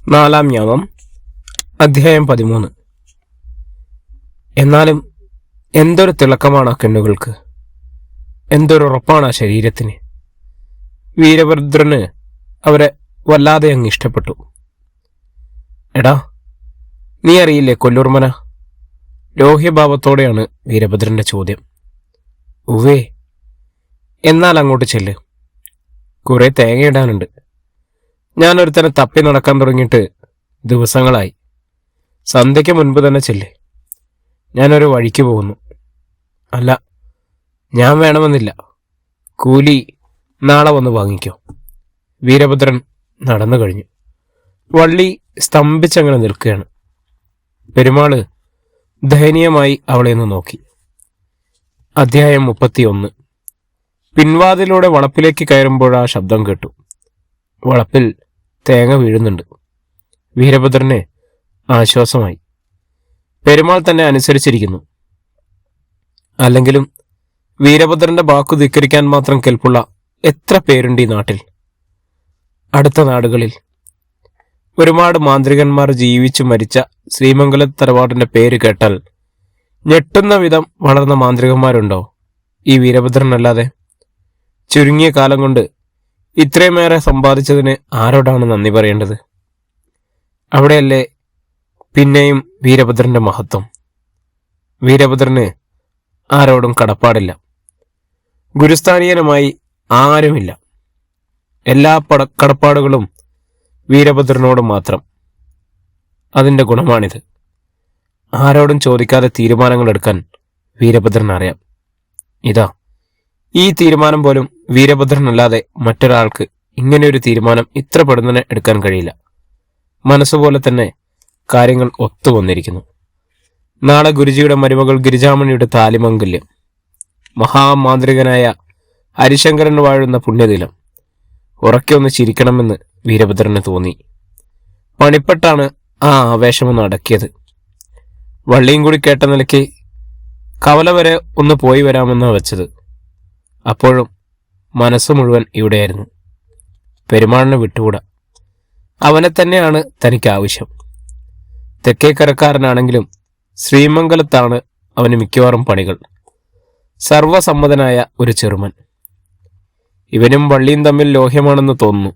നാലാം യാമം അധ്യായം 13. എന്നാലും എന്തൊരു തിളക്കമാണ് ആ കണ്ണുകൾക്ക്, എന്തൊരു ഉറപ്പാണ് ആ ശരീരത്തിന്. വീരഭദ്രന് അവരെ വല്ലാതെ അങ്ങ് ഇഷ്ടപ്പെട്ടു. എടാ, നീ അറിയില്ലേ കൊല്ലൂർമന? ലോഹ്യഭാവത്തോടെയാണ് വീരഭദ്രന്റെ ചോദ്യം. ഉവേ, എന്നാൽ അങ്ങോട്ട് ചെല്ല്. കുറെ തേങ്ങയിടാനുണ്ട്. ഞാനൊരുത്തനെ തപ്പി നടക്കാൻ തുടങ്ങിയിട്ട് ദിവസങ്ങളായി. സന്ധ്യയ്ക്ക് മുൻപ് തന്നെ ചെല്ല്. ഞാനൊരു വഴിക്ക് പോകുന്നു. അല്ല, ഞാൻ വേണമെന്നില്ല. കൂലി നാളെ വന്ന് വാങ്ങിക്കോ. വീരഭദ്രൻ നടന്നു കഴിഞ്ഞു. വള്ളി സ്തംഭിച്ചങ്ങനെ നിൽക്കുകയാണ്. പെരുമാള് ദയനീയമായി അവളെ ഒന്ന് നോക്കി. അധ്യായം 31. പിൻവാതിലൂടെ വളപ്പിലേക്ക് കയറുമ്പോഴാ ശബ്ദം കേട്ടു. വളപ്പിൽ തേങ്ങ വീഴുന്നുണ്ട്. വീരഭദ്രന് ആശ്വാസമായി. പെരുമാൾ തന്നെ അനുസരിച്ചിരിക്കുന്നു. അല്ലെങ്കിലും വീരഭദ്രന്റെ വാക്കു ധിക്കരിക്കാൻ മാത്രം കെൽപ്പുള്ള എത്ര പേരുണ്ട് ഈ നാട്ടിൽ. അടുത്ത നാടുകളിൽ ഒരുപാട് മാന്ത്രികന്മാർ ജീവിച്ചു മരിച്ച ശ്രീമംഗല തറവാടിന്റെ പേര് കേട്ടാൽ ഞെട്ടുന്ന വിധം വളർന്ന മാന്ത്രികന്മാരുണ്ടോ ഈ വീരഭദ്രനല്ലാതെ? ചുരുങ്ങിയ കാലം കൊണ്ട് ഇത്രയുമേറെ സമ്പാദിച്ചതിന് ആരോടാണ് നന്ദി പറയേണ്ടത്? അവിടെയല്ലേ പിന്നെയും വീരഭദ്രന്റെ മഹത്വം. വീരഭദ്രന് ആരോടും കടപ്പാടില്ല. ഗുരുസ്ഥാനീയനുമായി ആരുമില്ല. എല്ലാ കടപ്പാടുകളും വീരഭദ്രനോട് മാത്രം. അതിന്റെ ഗുണമാണിത്. ആരോടും ചോദിക്കാതെ തീരുമാനങ്ങൾ എടുക്കാൻ വീരഭദ്രൻ അറിയാം. ഇതാ, ഈ തീരുമാനം പോലും വീരഭദ്രനല്ലാതെ മറ്റൊരാൾക്ക് ഇങ്ങനെയൊരു തീരുമാനം ഇത്ര പെടുന്നതിനെ എടുക്കാൻ കഴിയില്ല. മനസ്സുപോലെ തന്നെ കാര്യങ്ങൾ ഒത്തുവന്നിരിക്കുന്നു. നാളെ ഗുരുജിയുടെ മരുമകൾ ഗിരിജാമണിയുടെ താലിമംഗല്യം. മഹാമാന്ത്രികനായ ഹരിശങ്കരൻ വാഴുന്ന പുണ്യദിനം. ഉറക്കെ ഒന്ന് ചിരിക്കണമെന്ന് വീരഭദ്രന് തോന്നി. പണിപ്പെട്ടാണ് ആ ആവേശമൊന്ന് അടക്കിയത്. വള്ളിയും കൂടി കേട്ട നിലയ്ക്ക് കവല വരെ ഒന്ന് പോയി വരാമെന്നാണ് വെച്ചത്. അപ്പോഴും മനസ്സ് മുഴുവൻ ഇവിടെയായിരുന്നു. പെരുമാളിനെ വിട്ടുകൂടാ. അവനെ തന്നെയാണ് തനിക്ക് ആവശ്യം. തെക്കേക്കരക്കാരനാണെങ്കിലും ശ്രീമംഗലത്താണ് അവന് മിക്കവാറും പണികൾ. സർവസമ്മതനായ ഒരു ചെറുമൻ. ഇവനും വള്ളിയും തമ്മിൽ ലോഹ്യമാണെന്ന് തോന്നുന്നു.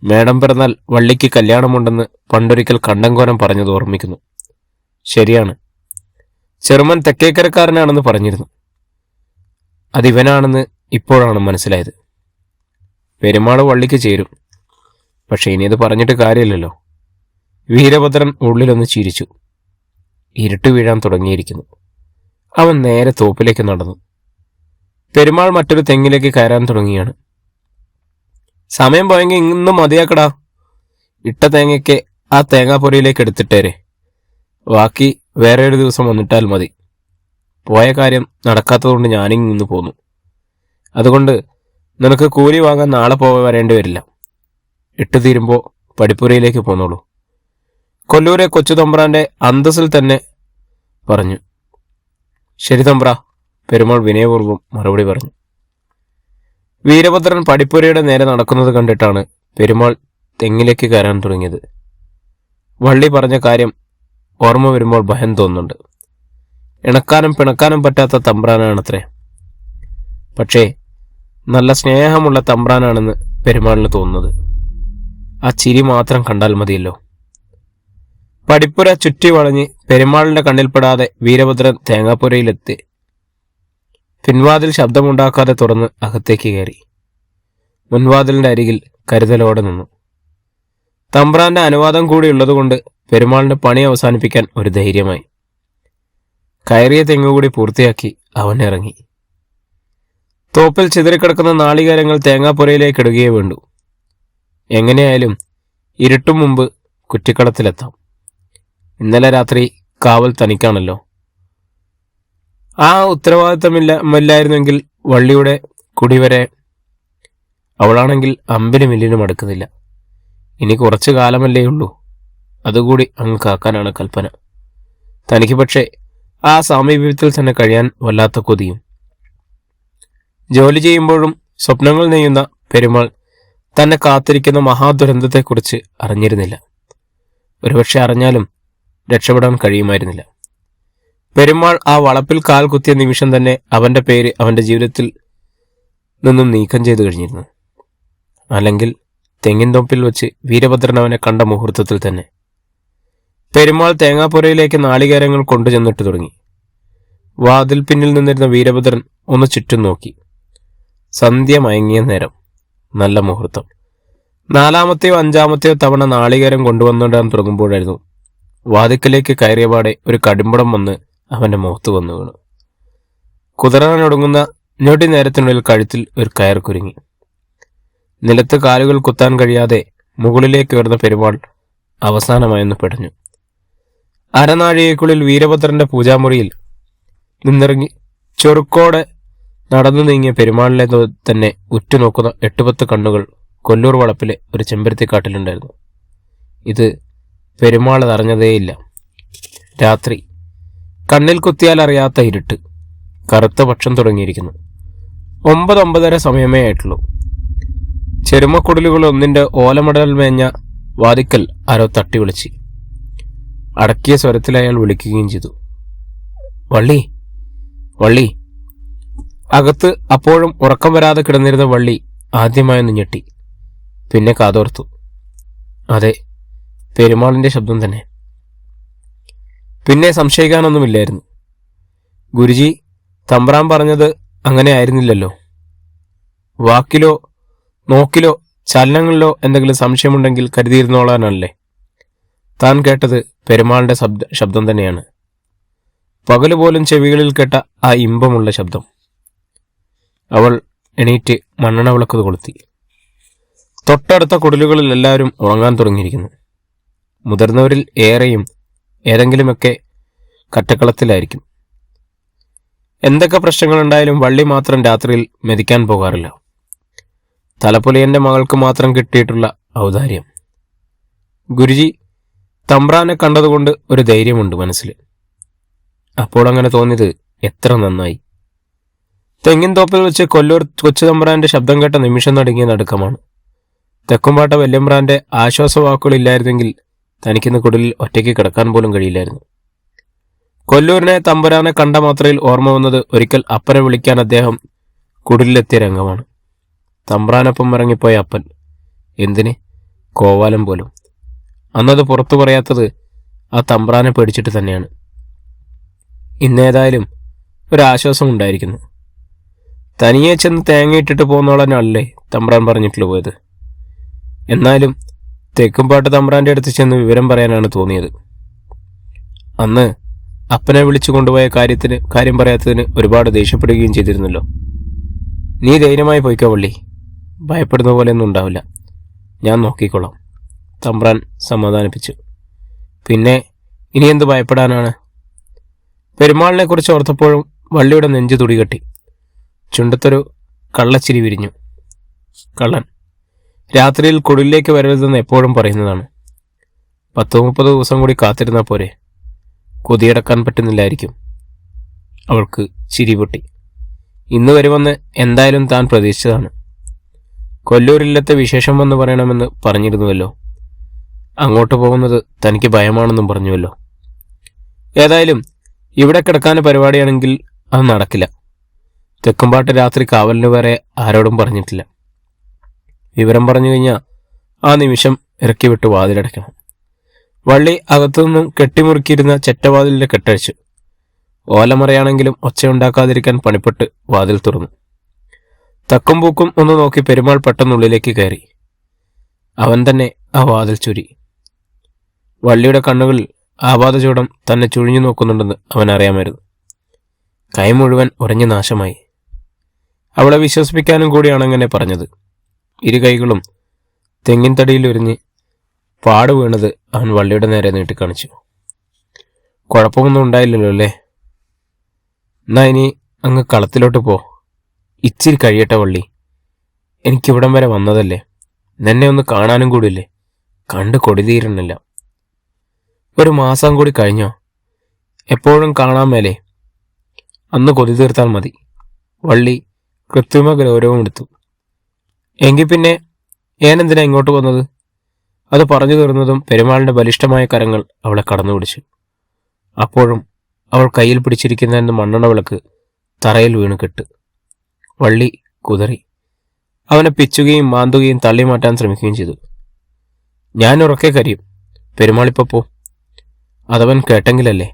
മേടം പിറന്നാൽ വള്ളിക്ക് കല്യാണമുണ്ടെന്ന് പണ്ടൊരിക്കൽ കണ്ടങ്കോനം പറഞ്ഞത് ഓർമ്മിക്കുന്നു. ശരിയാണ്, ചെറുമൻ തെക്കേക്കരക്കാരനാണെന്ന് പറഞ്ഞിരുന്നു. അതിവനാണെന്ന് ഇപ്പോഴാണ് മനസ്സിലായത്. പെരുമാള് വള്ളിക്ക് ചേരും. പക്ഷെ ഇനിയത് പറഞ്ഞിട്ട് കാര്യമില്ലല്ലോ. വീരഭദ്രൻ ഉള്ളിലൊന്ന് ചിരിച്ചു. ഇരുട്ട് വീഴാൻ തുടങ്ങിയിരിക്കുന്നു. അവൻ നേരെ തോപ്പിലേക്ക് നടന്നു. പെരുമാൾ മറ്റൊരു തെങ്ങിലേക്ക് കയറാൻ തുടങ്ങിയാണ്. സമയം പോയെങ്കിൽ ഇന്നും മതിയാക്കടാ. ഇട്ട തേങ്ങയ്ക്ക് ആ തേങ്ങാപ്പൊരിയിലേക്ക് എടുത്തിട്ടേരെ. ബാക്കി വേറെ ഒരു ദിവസം വന്നിട്ടാൽ മതി. പോയ കാര്യം നടക്കാത്തതുകൊണ്ട് ഞാനിന്ന് പോന്നു. അതുകൊണ്ട് നിനക്ക് കൂലി വാങ്ങാൻ നാളെ വരേണ്ടി വരില്ല. ഇട്ടു തീരുമ്പോൾ പടിപ്പുരയിലേക്ക് പോന്നോളൂ. കൊല്ലൂരെ കൊച്ചു തമ്പ്രാന്റെ അന്തസ്സിൽ തന്നെ പറഞ്ഞു. ശരി തമ്പ്ര, പെരുമാൾ വിനയപൂർവ്വം മറുപടി പറഞ്ഞു. വീരഭദ്രൻ പടിപ്പുരയുടെ നേരെ നടക്കുന്നത് കണ്ടിട്ടാണ് പെരുമാൾ തെങ്ങിലേക്ക് കയറാൻ തുടങ്ങിയത്. വള്ളി പറഞ്ഞ കാര്യം ഓർമ്മ വരുമ്പോൾ ഭയം തോന്നുന്നുണ്ട്. ഇണക്കാനും പിണക്കാനും പറ്റാത്ത തമ്പ്രാനാണത്രേ. പക്ഷേ നല്ല സ്നേഹമുള്ള തമ്പ്രാനാണെന്ന് പെരുമാളിന് തോന്നുന്നത്. ആ ചിരി മാത്രം കണ്ടാൽ മതിയല്ലോ. പടിപ്പുര ചുറ്റി വളഞ്ഞ് പെരുമാളിന്റെ കണ്ണിൽപ്പെടാതെ വീരഭദ്രൻ തേങ്ങാപ്പുരയിലെത്തി. പിൻവാതിൽ ശബ്ദമുണ്ടാക്കാതെ തുറന്ന് അകത്തേക്ക് കയറി. മുൻവാതിലിന്റെ അരികിൽ കരുതലോടെ നിന്നു. തമ്പ്രാന്റെ അനുവാദം കൂടി ഉള്ളതുകൊണ്ട് പെരുമാളിന്റെ പണി അവസാനിപ്പിക്കാൻ ഒരു ധൈര്യമായി. കയറിയ തെങ്ങുകൂടി പൂർത്തിയാക്കി അവൻ ഇറങ്ങി. തോപ്പിൽ ചിതറിക്കിടക്കുന്ന നാളികേരങ്ങൾ തേങ്ങാപ്പുരയിലേക്ക് ഇടുകയേ വേണ്ടു. എങ്ങനെയായാലും ഇരുട്ടും മുമ്പ് കുറ്റിക്കളത്തിലെത്താം. ഇന്നലെ രാത്രി കാവൽ തനിക്കാണല്ലോ. ആ ഉത്തരവാദിത്തമില്ലായിരുന്നെങ്കിൽ വള്ളിയുടെ കുടിവരെ അവളാണെങ്കിൽ അമ്പിന് മില്ലിനും അടുക്കുന്നില്ല. ഇനി കുറച്ചു കാലമല്ലേ ഉള്ളൂ. അതുകൂടി അങ്ങ് കാക്കാനാണ് കൽപ്പന. തനിക്ക് പക്ഷേ ആ സാമീപ്യത്തിൽ തന്നെ കഴിയാൻ വല്ലാത്ത കൊതിയും. ജോലി ചെയ്യുമ്പോഴും സ്വപ്നങ്ങൾ നെയ്യുന്ന പെരുമാൾ തന്നെ കാത്തിരിക്കുന്ന മഹാദുരന്തത്തെക്കുറിച്ച് അറിഞ്ഞിരുന്നില്ല. ഒരുപക്ഷെ അറിഞ്ഞാലും രക്ഷപ്പെടാൻ കഴിയുമായിരുന്നില്ല. പെരുമാൾ ആ വളപ്പിൽ കാൽ കുത്തിയ നിമിഷം തന്നെ അവന്റെ പേര് അവന്റെ ജീവിതത്തിൽ നിന്നും നീക്കം ചെയ്തു കഴിഞ്ഞിരുന്നു. അല്ലെങ്കിൽ തെങ്ങിൻതൊപ്പിൽ വെച്ച് വീരഭദ്രൻ അവനെ കണ്ട മുഹൂർത്തത്തിൽ തന്നെ. പെരുമാൾ തേങ്ങാപ്പുരയിലേക്ക് നാളികേരങ്ങൾ കൊണ്ടുചെന്നിട്ട് തുടങ്ങി. വാതിൽ പിന്നിൽ നിന്നിരുന്ന വീരഭദ്രൻ ഒന്ന് ചുറ്റും നോക്കി. സന്ധ്യ മയങ്ങിയ നേരം, നല്ല മുഹൂർത്തം. 4-മത്തെയോ 5-മത്തെയോ തവണ നാളികേരം കൊണ്ടുവന്നിടാൻ തുടങ്ങുമ്പോഴായിരുന്നു വാതിക്കലേക്ക് കയറിയപാടെ ഒരു കടിമ്പടം വന്ന് അവന്റെ മുഖത്ത് വന്നു വീണു. കുതിരാനൊടുങ്ങുന്ന ഞൊടി നേരത്തിനുള്ളിൽ കഴുത്തിൽ ഒരു കയർ കുരുങ്ങി. നിലത്ത് കാലുകൾ കുത്താൻ കഴിയാതെ മുകളിലേക്ക് ഉയർന്ന പെരുമാൾ അവസാനമായൊന്ന് പെടഞ്ഞു. അരനാഴികയ്ക്കുള്ളിൽ വീരഭദ്രന്റെ പൂജാമുറിയിൽ നിന്നിറങ്ങി ചെറുക്കോടെ നടന്നു നീങ്ങിയ പെരുമാളിനെ തന്നെ ഉറ്റുനോക്കുന്ന 8-10 കണ്ണുകൾ കൊല്ലൂർ വളപ്പിലെ ഒരു ചെമ്പരത്തിക്കാട്ടിലുണ്ടായിരുന്നു. ഇത് പെരുമാൾ അറിഞ്ഞതേയില്ല. രാത്രി. കണ്ണിൽ കുത്തിയാൽ അറിയാത്ത ഇരുട്ട്. കറുത്ത പക്ഷം തുടങ്ങിയിരിക്കുന്നു. 9-9:30 സമയമേ ആയിട്ടുള്ളൂ. ചെരുമക്കുടലുകൾ ഒന്നിന്റെ ഓലമടൽ മേഞ്ഞ വാതിക്കൽ ആരോ തട്ടി വിളിച്ച്. അടക്കിയ സ്വരത്തിൽ അയാൾ വിളിക്കുകയും ചെയ്തു, വള്ളി, വള്ളി. അകത്ത് അപ്പോഴും ഉറക്കം വരാതെ കിടന്നിരുന്ന വള്ളി ആദ്യമായൊന്ന് ഞെട്ടി. പിന്നെ കാതോർത്തു. അതെ, പെരുമാളിന്റെ ശബ്ദം തന്നെ. പിന്നെ സംശയിക്കാനൊന്നുമില്ലായിരുന്നു. ഗുരുജി തമ്പ്രാൻ പറഞ്ഞത് അങ്ങനെ ആയിരുന്നില്ലല്ലോ. വാക്കിലോ നോക്കിലോ ചലനങ്ങളിലോ എന്തെങ്കിലും സംശയമുണ്ടെങ്കിൽ കരുതിയിരുന്നോളാനല്ലേ. താൻ കേട്ടത് പെരുമാളിന്റെ ശബ്ദം തന്നെയാണ്. പകല് പോലും ചെവികളിൽ കേട്ട ആ ഇമ്പമുള്ള ശബ്ദം. അവൾ എണീറ്റ് മണ്ണെണ്ണ വിളക്ക് കൊളുത്തി. തൊട്ടടുത്ത കുടിലുകളിൽ എല്ലാവരും ഉറങ്ങാൻ തുടങ്ങിയിരിക്കുന്നു. മുതിർന്നവരിൽ ഏറെയും ഏതെങ്കിലുമൊക്കെ കറ്റക്കളത്തിലായിരിക്കും. എന്തൊക്കെ പ്രശ്നങ്ങളുണ്ടായാലും വള്ളി മാത്രം രാത്രിയിൽ മെതിക്കാൻ പോകാറില്ല. തലപ്പുലയന്റെ മകൾക്ക് മാത്രം കിട്ടിയിട്ടുള്ള ഔദാര്യം. ഗുരുജി തമ്പ്രാനെ കണ്ടതുകൊണ്ട് ഒരു ധൈര്യമുണ്ട് മനസ്സിൽ. അപ്പോൾ അങ്ങനെ തോന്നിയത് എത്ര നന്നായി. തെങ്ങിൻതോപ്പിൽ വെച്ച് കൊല്ലൂർ കൊച്ചു തമ്പ്രാന്റെ ശബ്ദം കേട്ട നിമിഷം നടുങ്ങിയ നടുക്കമാണ്. തെക്കുംപാട്ട വല്യമ്പ്രാന്റെ ആശ്വാസവാക്കുകളില്ലായിരുന്നെങ്കിൽ തനിക്കിന്ന് കുടിലിൽ ഒറ്റയ്ക്ക് കിടക്കാൻ പോലും കഴിയില്ലായിരുന്നു. കൊല്ലൂരിനെ തമ്പുരാനെ കണ്ട മാത്രയിൽ ഓർമ്മ വന്നത് ഒരിക്കൽ അപ്പനെ വിളിക്കാൻ അദ്ദേഹം കുടിലെത്തിയ രംഗമാണ്. തമ്പ്രാനൊപ്പം ഇറങ്ങിപ്പോയ അപ്പൻ. എന്തിന്? കോവാലം പോലും. അന്നത് പുറത്തു പറയാത്തത് ആ തമ്പ്രാനെ പേടിച്ചിട്ട് തന്നെയാണ്. ഇന്നേതായാലും ഒരാശ്വാസം തനിയെ ചെന്ന് തേങ്ങയിട്ടിട്ട് പോന്നോളനല്ലേ തമ്പ്രാൻ പറഞ്ഞിട്ടുള്ള പോയത്. എന്നാലും തെക്കുംപാട്ട് തമ്പ്രാന്റെ അടുത്ത് ചെന്ന് വിവരം പറയാനാണ് തോന്നിയത്. അന്ന് അപ്പനെ വിളിച്ചു കൊണ്ടുപോയ കാര്യം പറയാത്തതിന് ഒരുപാട് ദേഷ്യപ്പെടുകയും ചെയ്തിരുന്നല്ലോ. നീ ധൈര്യമായി പോയിക്കോ വള്ളി, ഭയപ്പെടുന്ന പോലെയൊന്നും ഉണ്ടാവില്ല, ഞാൻ നോക്കിക്കൊള്ളാം, തമ്പ്രാൻ സമാധാനിപ്പിച്ചു. പിന്നെ ഇനി എന്ത് ഭയപ്പെടാനാണ്? പെരുമാളിനെ കുറിച്ച് ഓർത്തപ്പോഴും വള്ളിയുടെ നെഞ്ചു തുടികെട്ടി. ചുണ്ടത്തൊരു കള്ളച്ചിരി വിരിഞ്ഞു. കള്ളൻ രാത്രിയിൽ കുടിലേക്ക് വരരുതെന്ന് എപ്പോഴും പറയുന്നതാണ്. 10-30 ദിവസം കൂടി കാത്തിരുന്നാൽ പോരെ? കൊതിയടക്കാൻ പറ്റുന്നില്ലായിരിക്കും. അവൾക്ക് ചിരി പൊട്ടി. ഇന്ന് വരുമെന്ന് എന്തായാലും താൻ പ്രതീക്ഷിച്ചതാണ്. കൊല്ലൂരില്ലത്തെ വിശേഷം വന്ന് പറയണമെന്ന് പറഞ്ഞിരുന്നുവല്ലോ. അങ്ങോട്ട് പോകുന്നത് തനിക്ക് ഭയമാണെന്നും പറഞ്ഞുവല്ലോ. ഏതായാലും ഇവിടെ കിടക്കാൻ പരിപാടിയാണെങ്കിൽ അത് നടക്കില്ല. തെക്കുംപാട്ട് രാത്രി കാവലിന് വേറെ ആരോടും പറഞ്ഞിട്ടില്ല. വിവരം പറഞ്ഞു കഴിഞ്ഞാൽ ആ നിമിഷം ഇറക്കി വിട്ട് വാതിലടയ്ക്കണം. വള്ളി അകത്തുനിന്നും കെട്ടിമുറുക്കിയിരുന്ന ചെറ്റവാതിലിന്റെ കെട്ടഴിച്ചു. ഓലമറയാണെങ്കിലും ഒച്ചയുണ്ടാക്കാതിരിക്കാൻ പണിപ്പെട്ട് വാതിൽ തുറന്നു. തക്കും പൂക്കും ഒന്ന് നോക്കി പെരുമാൾ പെട്ടെന്നുള്ളിലേക്ക് കയറി. അവൻ തന്നെ ആ വാതിൽ ചുരി. വള്ളിയുടെ കണ്ണുകളിൽ ആപാതചൂടം തന്നെ ചുഴിഞ്ഞു നോക്കുന്നുണ്ടെന്ന് അവൻ അറിയാമായിരുന്നു. കൈ മുഴുവൻ ഉടഞ്ഞ നാശമായി. അവളെ വിശ്വസിപ്പിക്കാനും കൂടിയാണ് അങ്ങനെ പറഞ്ഞത്. ഇരു കൈകളും തെങ്ങിൻ തടിയിൽ ഉരിഞ്ഞ് പാട് വീണത് അവൻ വള്ളിയുടെ നേരെ നീട്ടിക്കാണിച്ചു. കുഴപ്പമൊന്നും ഉണ്ടായില്ലല്ലോ അല്ലേ? എന്നാ ഇനി അങ്ങ് കളത്തിലോട്ട് പോ. ഇച്ചിരി കഴിയട്ടെ വള്ളി, എനിക്കിവിടം വരെ വന്നതല്ലേ, നിന്നെ ഒന്ന് കാണാനും കൂടിയില്ലേ, കണ്ട് കൊടിതീരണില്ല. 1 മാസം കൂടി കഴിഞ്ഞോ? എപ്പോഴും കാണാൻ മേലേ, അന്ന് കൊതി തീർത്താൽ മതി. വള്ളി കൃത്രിമ ഗൗരവം എടുത്തു. എങ്കിൽ പിന്നെ ഞാനെന്തിനാ ഇങ്ങോട്ട് വന്നത്? അത് പറഞ്ഞു തീർന്നതും പെരുമാളിന്റെ ബലിഷ്ഠമായ കരങ്ങൾ അവളെ കടന്നുപിടിച്ചു. അപ്പോഴും അവൾ കയ്യിൽ പിടിച്ചിരിക്കുന്ന മണ്ണെണ്ണ വിളക്ക് തറയിൽ വീണ് കെട്ട്. വള്ളി കുതറി. അവനെ പിച്ചുകയും മാന്തുകയും തള്ളി മാറ്റാൻ ശ്രമിക്കുകയും ചെയ്തു. ഞാൻ ഉറക്കെ കരിയും, പെരുമാളിപ്പോ പോ. അതവൻ കേട്ടെങ്കിലല്ലേ.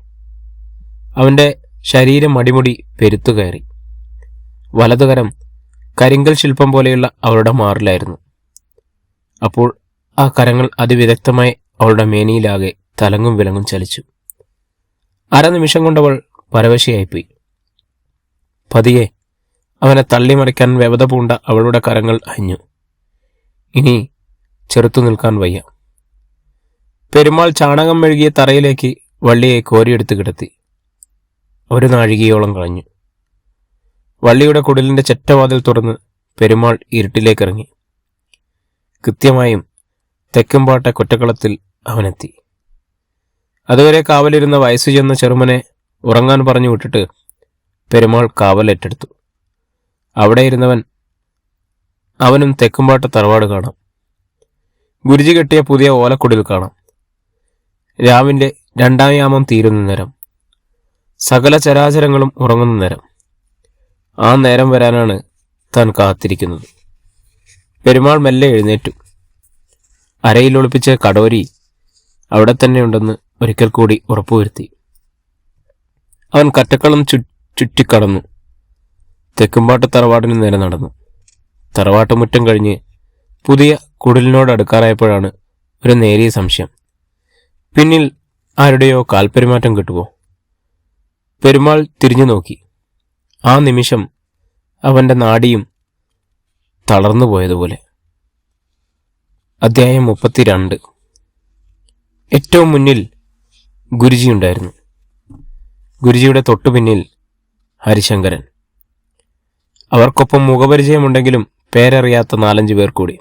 അവന്റെ ശരീരം അടിമുടി പെരുത്തു കയറി. വലതുകരം കരിങ്കൽ ശില്പം പോലെയുള്ള അവളുടെ മാറിലായിരുന്നു. അപ്പോൾ ആ കരങ്ങൾ അതിവിദഗ്ധമായി അവളുടെ മേനിയിലാകെ തലങ്ങും വിലങ്ങും ചലിച്ചു. അരനിമിഷം കൊണ്ടവൾ പരവശയായിപ്പോയി. പതിയെ അവനെ തള്ളിമറിക്കാൻ വ്യവത പൂണ്ട അവളുടെ കരങ്ങൾ അഞ്ഞു. ഇനി ചെറുത്തു നിൽക്കാൻ വയ്യ. പെരുമാൾ ചാണകം മെഴുകിയ തറയിലേക്ക് വള്ളിയെ കോരിയെടുത്ത് കിടത്തി. ഒരു നാഴികയോളം കളഞ്ഞു. വള്ളിയുടെ കുടിലിന്റെ ചെറ്റവാതിൽ തുറന്ന് പെരുമാൾ ഇരുട്ടിലേക്കിറങ്ങി. കൃത്യമായും തെക്കുംപാട്ടെ കൊറ്റക്കളത്തിൽ അവനെത്തി. അതുവരെ കാവലിരുന്ന വയസ്സു ചെന്ന ചെറുമനെ ഉറങ്ങാൻ പറഞ്ഞു വിട്ടിട്ട് പെരുമാൾ കാവലേറ്റെടുത്തു. അവിടെ ഇരുന്നവൻ അവനും തെക്കുംപാട്ട തറവാട് കാണാം. ഗുരുജി കെട്ടിയ പുതിയ ഓലക്കുടിൽ കാണാം. രാവിന്റെ 2-ാം യാമം തീരുന്ന നേരം, സകല ചരാചരങ്ങളും ഉറങ്ങുന്ന നേരം. ആ നേരം വരാനാണ് താൻ കാത്തിരിക്കുന്നത്. പെരുമാൾ മെല്ലെ എഴുന്നേറ്റു. അരയിൽ ഒളിപ്പിച്ച കടോരി അവിടെ തന്നെയുണ്ടെന്ന് ഒരിക്കൽ കൂടി ഉറപ്പുവരുത്തി. അവൻ കറ്റക്കളം ചുറ്റിക്കടന്നു തെക്കുംപാട്ട് തറവാടിന് നേരെ നടന്നു. തറവാട്ടുമുറ്റം കഴിഞ്ഞ് പുതിയ കുടിലിനോട് അടുക്കാറായപ്പോഴാണ് ഒരു നേരിയ സംശയം. പിന്നിൽ ആരുടെയോ കാൽപ്പെരുമാറ്റം കിട്ടുമോ? പെരുമാൾ തിരിഞ്ഞു നോക്കി. ആ നിമിഷം അവന്റെ നാഡിയും തളർന്നുപോയതുപോലെ. അധ്യായം 32. ഏറ്റവും മുന്നിൽ ഗുരുജിയുണ്ടായിരുന്നു. ഗുരുജിയുടെ തൊട്ടുപിന്നിൽ ഹരിശങ്കരൻ. അവർക്കൊപ്പം മുഖപരിചയമുണ്ടെങ്കിലും പേരറിയാത്ത 4-5 പേർ കൂടി.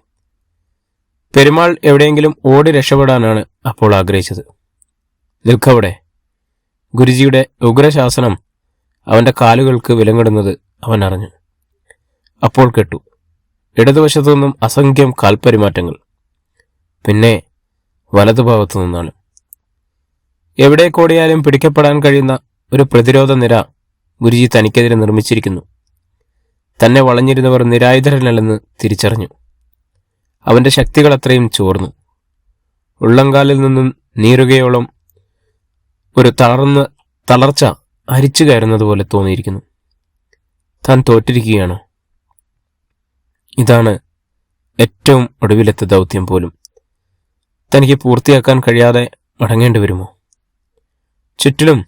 പെരുമാൾ എവിടെയെങ്കിലും ഓടി രക്ഷപ്പെടാനാണ് അപ്പോൾ ആഗ്രഹിച്ചത്. നിൽക്കവിടെ. ഗുരുജിയുടെ ഉഗ്രശാസനം അവന്റെ കാലുകൾക്ക് വിലങ്ങിടുന്നത് അവൻ അറിഞ്ഞു. അപ്പോൾ കേട്ടു ഇടതുവശത്തു നിന്നും അസംഖ്യം കാൽപരിമാറ്റങ്ങൾ. പിന്നെ വലതുഭാഗത്തു നിന്നാണ്. എവിടേക്കോടിയാലും പിടിക്കപ്പെടാൻ കഴിയുന്ന ഒരു പ്രതിരോധ നിര ഗുരുജി തനിക്കെതിരെ നിർമ്മിച്ചിരിക്കുന്നു. തന്നെ വളഞ്ഞിരുന്നവർ നിരായുധരനല്ലെന്ന് തിരിച്ചറിഞ്ഞു. അവന്റെ ശക്തികൾ അത്രയും ചോർന്നു. ഉള്ളംകാലിൽ നിന്നും നീറുകയോളം ഒരു തളർച്ച അരിച്ചു കയറുന്നതുപോലെ തോന്നിയിരിക്കുന്നു. താൻ തോറ്റിരിക്കുകയാണോ? ഇതാണ് ഏറ്റവും ഒടുവിലത്തെ ദൗത്യം പോലും. തനിക്ക് പൂർത്തിയാക്കാൻ കഴിയാതെ മടങ്ങേണ്ടി വരുമോ? ചുറ്റിലും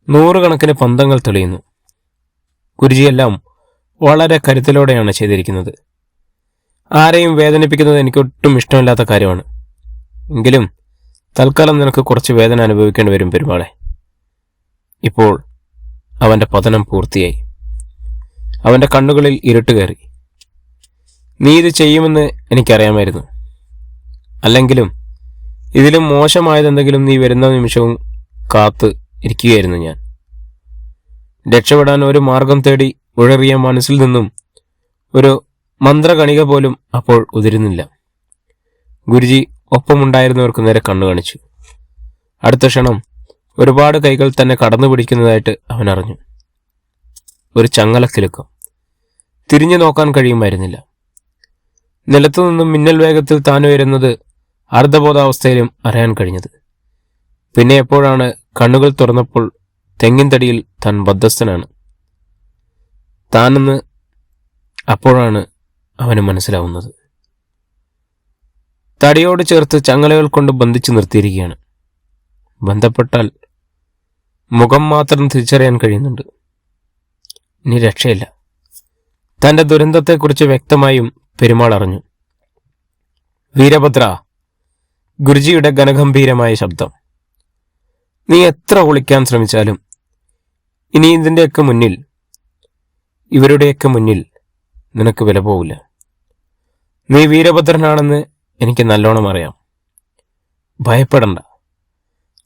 100 കണക്കിന് പന്തങ്ങൾ തെളിയുന്നു. ഗുരുജിയെല്ലാം വളരെ കരുതലോടെയാണ് ചെയ്തിരിക്കുന്നത്. ആരെയും വേദനിപ്പിക്കുന്നത് എനിക്കൊട്ടും ഇഷ്ടമില്ലാത്ത കാര്യമാണ്. എങ്കിലും തൽക്കാലം നിനക്ക് കുറച്ച് വേദന അനുഭവിക്കേണ്ടി വരും പെരുമാളെ. ഇപ്പോൾ അവന്റെ പതനം പൂർത്തിയായി. അവന്റെ കണ്ണുകളിൽ ഇരുട്ട് കയറി. നീ ഇത് ചെയ്യുമെന്ന് എനിക്കറിയാമായിരുന്നു. അല്ലെങ്കിലും ഇതിലും മോശമായതെന്തെങ്കിലും നീ വരുന്ന നിമിഷവും കാത്ത് ഇരിക്കുകയായിരുന്നു ഞാൻ. രക്ഷപ്പെടാൻ ഒരു മാർഗം തേടി ഉഴറിയ മനസ്സിൽ നിന്നും ഒരു മന്ത്രകണിക പോലും അപ്പോൾ ഉതിരുന്നില്ല. ഗുരുജി ഒപ്പമുണ്ടായിരുന്നവർക്ക് നേരെ കണ്ണു കാണിച്ചു. അടുത്ത ക്ഷണം ഒരുപാട് കൈകൾ തന്നെ കടന്നു പിടിക്കുന്നതായിട്ട് അവൻ അറിഞ്ഞു. ഒരു ചങ്ങലക്കിലുക്കം. തിരിഞ്ഞു നോക്കാൻ കഴിയുമായിരുന്നില്ല. നിലത്തുനിന്നും മിന്നൽ വേഗത്തിൽ താൻ വരുന്നത് അർദ്ധബോധാവസ്ഥയിലും അറിയാൻ കഴിഞ്ഞത്. പിന്നെ എപ്പോഴാണ് കണ്ണുകൾ തുറന്നപ്പോൾ തെങ്ങിൻ തടിയിൽ താൻ ബദ്ധസ്ഥനാണ് താനെന്ന് അപ്പോഴാണ് അവന് മനസ്സിലാവുന്നത്. തടിയോട് ചേർത്ത് ചങ്ങലകൾ കൊണ്ട് ബന്ധിച്ചു നിർത്തിയിരിക്കുകയാണ്. ബന്ധപ്പെട്ടാൽ മുഖം മാത്രം തിരിച്ചറിയാൻ കഴിയുന്നുണ്ട്. ഇനി രക്ഷയില്ല. തന്റെ ദുരന്തത്തെക്കുറിച്ച് വ്യക്തമായും പെരുമാൾ അറിഞ്ഞു. വീരഭദ്ര, ഗുരുജിയുടെ ഘനഗംഭീരമായ ശബ്ദം. നീ എത്ര ഒളിക്കാൻ ശ്രമിച്ചാലും ഇനി ഇതിൻ്റെയൊക്കെ മുന്നിൽ, ഇവരുടെയൊക്കെ മുന്നിൽ നിനക്ക് വില പോവില്ല. നീ വീരഭദ്രനാണെന്ന് എനിക്ക് നല്ലോണം അറിയാം. ഭയപ്പെടണ്ട.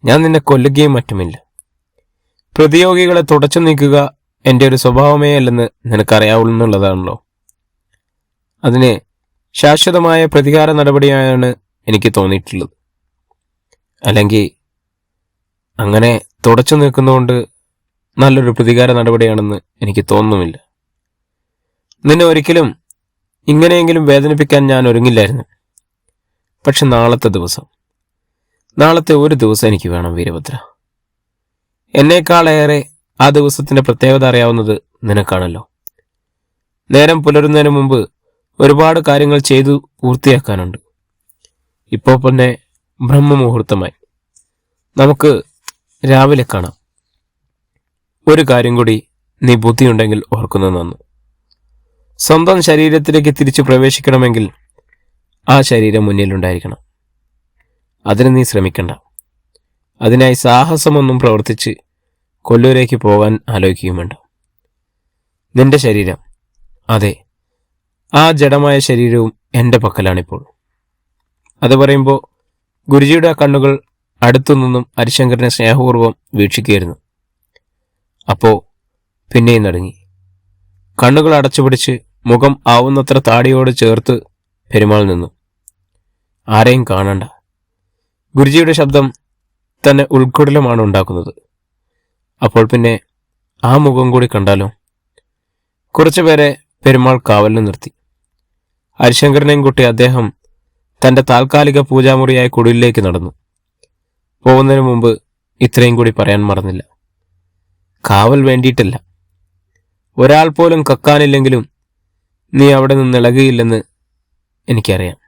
ഞാൻ നിന്നെ കൊല്ലുകയും മറ്റുമില്ല. പ്രതിയോഗികളെ തുടച്ചു നീക്കുക എൻ്റെ ഒരു സ്വഭാവമേ അല്ലെന്ന് നിനക്കറിയാവുന്നുള്ളതാണല്ലോ. അതിന് ശാശ്വതമായ പ്രതികാര നടപടിയായാണ് എനിക്ക് തോന്നിയിട്ടുള്ളത്. അല്ലെങ്കിൽ അങ്ങനെ തുടച്ചു നിൽക്കുന്നതുകൊണ്ട് നല്ലൊരു പ്രതികാര നടപടിയാണെന്ന് എനിക്ക് തോന്നുന്നുമില്ല. നിന്നെ ഒരിക്കലും ഇങ്ങനെയെങ്കിലും വേദനിപ്പിക്കാൻ ഞാൻ ഒരുങ്ങില്ലായിരുന്നു. പക്ഷെ നാളത്തെ ഒരു ദിവസം എനിക്ക് വേണം വീരഭദ്ര. എന്നേക്കാളേറെ ആ ദിവസത്തിന്റെ പ്രത്യേകത അറിയാവുന്നത് നിനക്കാണല്ലോ. നേരം പുലരുന്നതിന് മുമ്പ് ഒരുപാട് കാര്യങ്ങൾ ചെയ്തു പൂർത്തിയാക്കാനുണ്ട്. ഇപ്പോൾ പിന്നെ ബ്രഹ്മമുഹൂർത്തമായി. നമുക്ക് രാവിലെ കാണാം. ഒരു കാര്യം കൂടി നീ ബുദ്ധിയുണ്ടെങ്കിൽ ഓർക്കുന്നത് നന്നു. സ്വന്തം ശരീരത്തിലേക്ക് തിരിച്ചു പ്രവേശിക്കണമെങ്കിൽ ആ ശരീരം മുന്നിലുണ്ടായിരിക്കണം. അതിന് നീ ശ്രമിക്കണ്ട. അതിനായി സാഹസമൊന്നും പ്രവർത്തിച്ച് കൊല്ലൂരേക്ക് പോകാൻ ആലോചിക്കുകയും വേണ്ട. നിന്റെ ശരീരം, അതെ, ആ ജഡമായ ശരീരവും എൻ്റെ പക്കലാണിപ്പോൾ. അത് പറയുമ്പോൾ ഗുരുജിയുടെ കണ്ണുകൾ അടുത്തുനിന്നും ഹരിശങ്കരനെ സ്നേഹപൂർവ്വം വീക്ഷിക്കുകയായിരുന്നു. അപ്പോ പിന്നെയും നടുങ്ങി. കണ്ണുകൾ അടച്ചുപിടിച്ച് മുഖം ആവുന്നത്ര താടിയോട് ചേർത്ത് പെരുമാൾ നിന്നു. ആരെയും കാണണ്ട. ഗുരുജിയുടെ ശബ്ദം തന്നെ ഉൾക്കൊടലമാണ് ഉണ്ടാക്കുന്നത്. അപ്പോൾ പിന്നെ ആ മുഖം കൂടി കണ്ടാലോ? കുറച്ചുപേരെ പെരുമാൾ കാവലിന് നിർത്തി. ഹരിശങ്കരനെയും കൂട്ടി അദ്ദേഹം തന്റെ താൽക്കാലിക പൂജാമുറിയായ കുടിലിലേക്ക് നടന്നു. പോകുന്നതിന് മുമ്പ് ഇത്രയും കൂടി പറയാൻ മറന്നില്ല. കാവൽ വേണ്ടിയിട്ടല്ല. ഒരാൾ പോലും കക്കാനില്ലെങ്കിലും നീ അവിടെ നിന്ന് ഇളകിയില്ലെന്ന് എനിക്കറിയാം.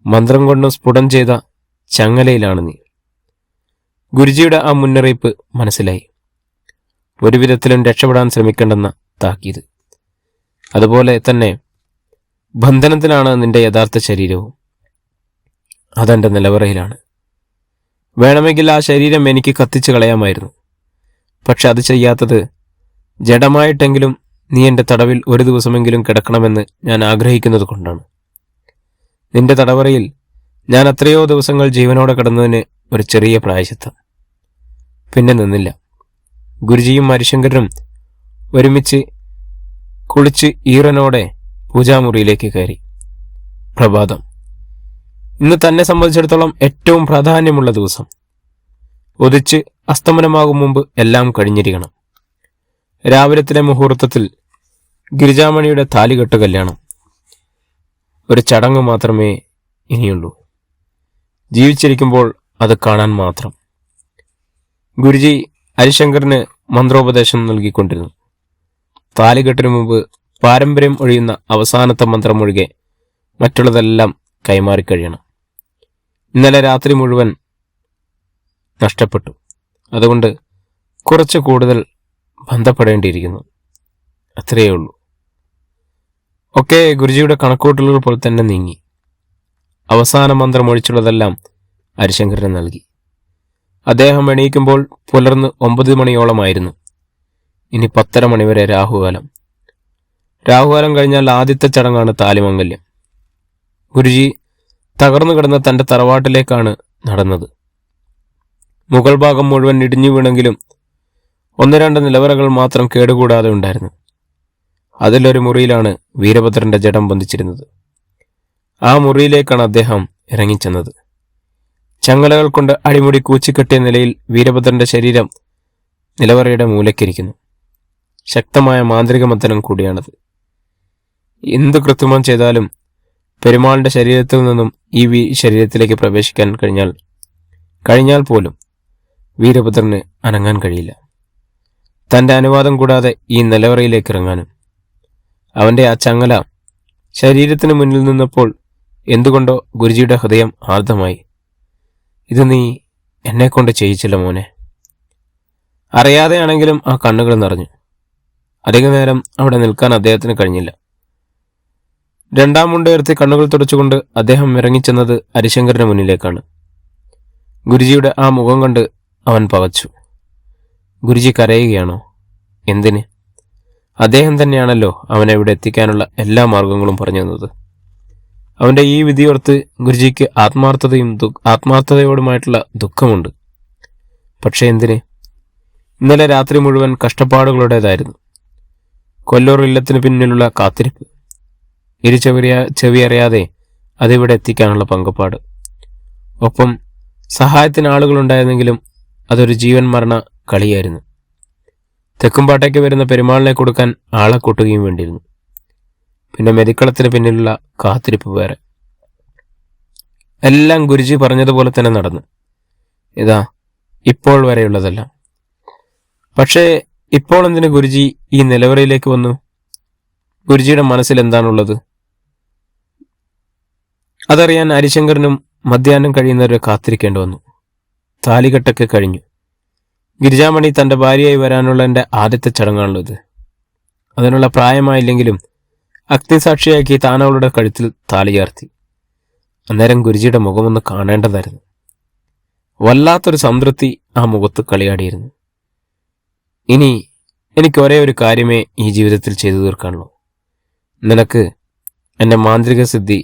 മന്ത്രം കൊണ്ട് സ്ഫുടം ചെയ്ത ചങ്ങലയിലാണ് നീ. ഗുരുജിയുടെ ആ മുന്നറിയിപ്പ് മനസ്സിലായി. ഒരു വിധത്തിലും രക്ഷപ്പെടാൻ ശ്രമിക്കേണ്ടെന്ന താക്കീത്. അതുപോലെ തന്നെ ബന്ധനത്തിലാണ് നിന്റെ യഥാർത്ഥ ശരീരവും. അതെന്റെ നിലവറയിലാണ്. വേണമെങ്കിൽ ആ ശരീരം എനിക്ക് കത്തിച്ചു കളയാമായിരുന്നു. പക്ഷെ അത് ചെയ്യാത്തത് ജഡമായിട്ടെങ്കിലും നീ എൻ്റെ തടവിൽ ഒരു ദിവസമെങ്കിലും കിടക്കണമെന്ന് ഞാൻ ആഗ്രഹിക്കുന്നത് കൊണ്ടാണ്. നിന്റെ തടവറയിൽ ഞാൻ എത്രയോ ദിവസങ്ങൾ ജീവനോടെ കിടന്നതിന് ഒരു ചെറിയ പ്രായശ്ചിത്തം. പിന്നെ നിന്നില്ല. ഗുരുജിയും ഹരിശങ്കരനും ഒരുമിച്ച് കുളിച്ച് ഈറനോടെ പൂജാമുറിയിലേക്ക് കയറി. പ്രഭാതം. ഇന്ന് തന്നെ സംബന്ധിച്ചിടത്തോളം ഏറ്റവും പ്രാധാന്യമുള്ള ദിവസം. ഉദിച്ച് അസ്തമനമാകും മുമ്പ് എല്ലാം കഴിഞ്ഞിരിക്കണം. രാവിലത്തിലെ മുഹൂർത്തത്തിൽ ഗിരിജാമണിയുടെ താലികെട്ട് കല്യാണം. ഒരു ചടങ്ങ് മാത്രമേ ഇനിയുള്ളൂ. ജീവിച്ചിരിക്കുമ്പോൾ അത് കാണാൻ മാത്രം. ഗുരുജി ഹരിശങ്കറിന് മന്ത്രോപദേശം നൽകിക്കൊണ്ടിരുന്നു. താലികെട്ടിനു മുമ്പ് പാരമ്പര്യം ഒഴിയുന്ന അവസാനത്തെ മന്ത്രം ഒഴികെ മറ്റുള്ളതെല്ലാം കൈമാറിക്കഴിയണം. ഇന്നലെ രാത്രി മുഴുവൻ നഷ്ടപ്പെട്ടു. അതുകൊണ്ട് കുറച്ച് കൂടുതൽ ബന്ധപ്പെടേണ്ടിയിരിക്കുന്നു. അത്രയേ ഉള്ളൂ. ഒക്കെ ഗുരുജിയുടെ കണക്കൂട്ടലുകൾ പോലെ തന്നെ നീങ്ങി. അവസാന മന്ത്രം ഒഴിച്ചുള്ളതെല്ലാം ഹരിശങ്കരന് നൽകി. അദ്ദേഹം എണീക്കുമ്പോൾ പുലർന്ന് 9 മണിയോളമായിരുന്നു. ഇനി 10:30 മണിവരെ രാഹുകാലം. രാഹുകാലം കഴിഞ്ഞാൽ ആദ്യത്തെ ചടങ്ങാണ് താലിമംഗല്യം. ഗുരുജി തകർന്നു കിടന്ന തന്റെ തറവാട്ടിലേക്കാണ് നടന്നത്. മുകൾ ഭാഗം മുഴുവൻ ഇടിഞ്ഞു വീണെങ്കിലും 1-2 നിലവറകൾ മാത്രം കേടുകൂടാതെ ഉണ്ടായിരുന്നു. അതിലൊരു മുറിയിലാണ് വീരഭദ്രന്റെ ജഡം ബന്ധിച്ചിരുന്നത്. ആ മുറിയിലേക്കാണ് അദ്ദേഹം ഇറങ്ങിച്ചെന്നത്. ചങ്ങലകൾ കൊണ്ട് അടിമുടി കൂച്ചിക്കെട്ടിയ നിലയിൽ വീരഭദ്രന്റെ ശരീരം നിലവറയുടെ മൂലക്കിരിക്കുന്നു. ശക്തമായ മാന്ത്രിക മന്ദനം കൂടിയാണത്. എന്തു കൃത്രിമം ചെയ്താലും പെരുമാളിന്റെ ശരീരത്തിൽ നിന്നും ഈ ശരീരത്തിലേക്ക് പ്രവേശിക്കാൻ കഴിഞ്ഞാൽ പോലും വീരഭദ്രന് അനങ്ങാൻ കഴിയില്ല. തന്റെ അനുവാദം കൂടാതെ ഈ നിലവറയിലേക്ക് ഇറങ്ങാനും. അവന്റെ ആ ചങ്ങല ശരീരത്തിന് മുന്നിൽ നിന്നപ്പോൾ എന്തുകൊണ്ടോ ഗുരുജിയുടെ ഹൃദയം ആർദ്രമായി. ഇത് നീ എന്നെക്കൊണ്ട് ചെയ്യിച്ചില്ല മോനെ. അറിയാതെയാണെങ്കിലും ആ കണ്ണുകൾ നിറഞ്ഞു. അധിക നേരം അവിടെ നിൽക്കാൻ അദ്ദേഹത്തിന് കഴിഞ്ഞില്ല. രണ്ടാം മുണ്ടുയർത്തി കണ്ണുകൾ തുടച്ചുകൊണ്ട് അദ്ദേഹം ഇറങ്ങിച്ചെന്നത് ഹരിശങ്കരന് മുന്നിലേക്കാണ്. ഗുരുജിയുടെ ആ മുഖം കണ്ട് അവൻ പകച്ചു. ഗുരുജി കരയുകയാണോ? എന്തിന്? അദ്ദേഹം തന്നെയാണല്ലോ അവനെ ഇവിടെ എത്തിക്കാനുള്ള എല്ലാ മാർഗങ്ങളും പറഞ്ഞു തന്നത്. അവന്റെ ഈ വിധിയോർത്ത് ഗുരുജിക്ക് ആത്മാർത്ഥതയോടുമായിട്ടുള്ള ദുഃഖമുണ്ട്. പക്ഷെ എന്തിന്? ഇന്നലെ രാത്രി മുഴുവൻ കഷ്ടപ്പാടുകളുടേതായിരുന്നു. കൊല്ലൂർ ഇല്ലത്തിന് പിന്നിലുള്ള കാത്തിരിപ്പ്. ചെവിയറിയാതെ അതിവിടെ എത്തിക്കാനുള്ള പങ്കപ്പാട്. ഒപ്പം സഹായത്തിന് ആളുകളുണ്ടായിരുന്നെങ്കിലും അതൊരു ജീവൻ മരണ കളിയായിരുന്നു. തെക്കുംപാട്ടേക്ക് വരുന്ന പെരുമാളിനെ കൊടുക്കാൻ ആളെ കൂട്ടുകയും വേണ്ടിയിരുന്നു. പിന്നെ മെതിക്കളത്തിന് പിന്നിലുള്ള കാത്തിരിപ്പ് വേറെ. എല്ലാം ഗുരുജി പറഞ്ഞതുപോലെ തന്നെ നടന്നു. ഇതാ ഇപ്പോൾ വരെയുള്ളതല്ല. പക്ഷേ ഇപ്പോൾ എന്തിന് ഗുരുജി ഈ നിലവറയിലേക്ക് വന്നു? ഗുരുജിയുടെ മനസ്സിൽ എന്താണുള്ളത്? അതറിയാൻ ഹരിശങ്കരനും മധ്യാഹ്നം കഴിയുന്നവരെ കാത്തിരിക്കേണ്ടി വന്നു. താലികെട്ടൊക്കെ കഴിഞ്ഞു. ഗിരിജാമണി തൻ്റെ ഭാര്യയായി വരാനുള്ള എൻ്റെ ആദ്യത്തെ ചടങ്ങാണല്ലോ ഇത്. അതിനുള്ള പ്രായമായില്ലെങ്കിലും അഗ്നിസാക്ഷിയാക്കി താൻ അവളുടെ കഴുത്തിൽ താലി ചാർത്തി. അന്നേരം ഗുരുജിയുടെ മുഖമൊന്ന് കാണേണ്ടതായിരുന്നു. വല്ലാത്തൊരു സംതൃപ്തി ആ മുഖത്ത് കളിയാടിയിരുന്നു. ഇനി എനിക്ക് ഒരേ ഒരു കാര്യമേ ഈ ജീവിതത്തിൽ ചെയ്തു തീർക്കാനുള്ളൂ. നിനക്ക് എൻ്റെ മാന്ത്രിക സിദ്ധി,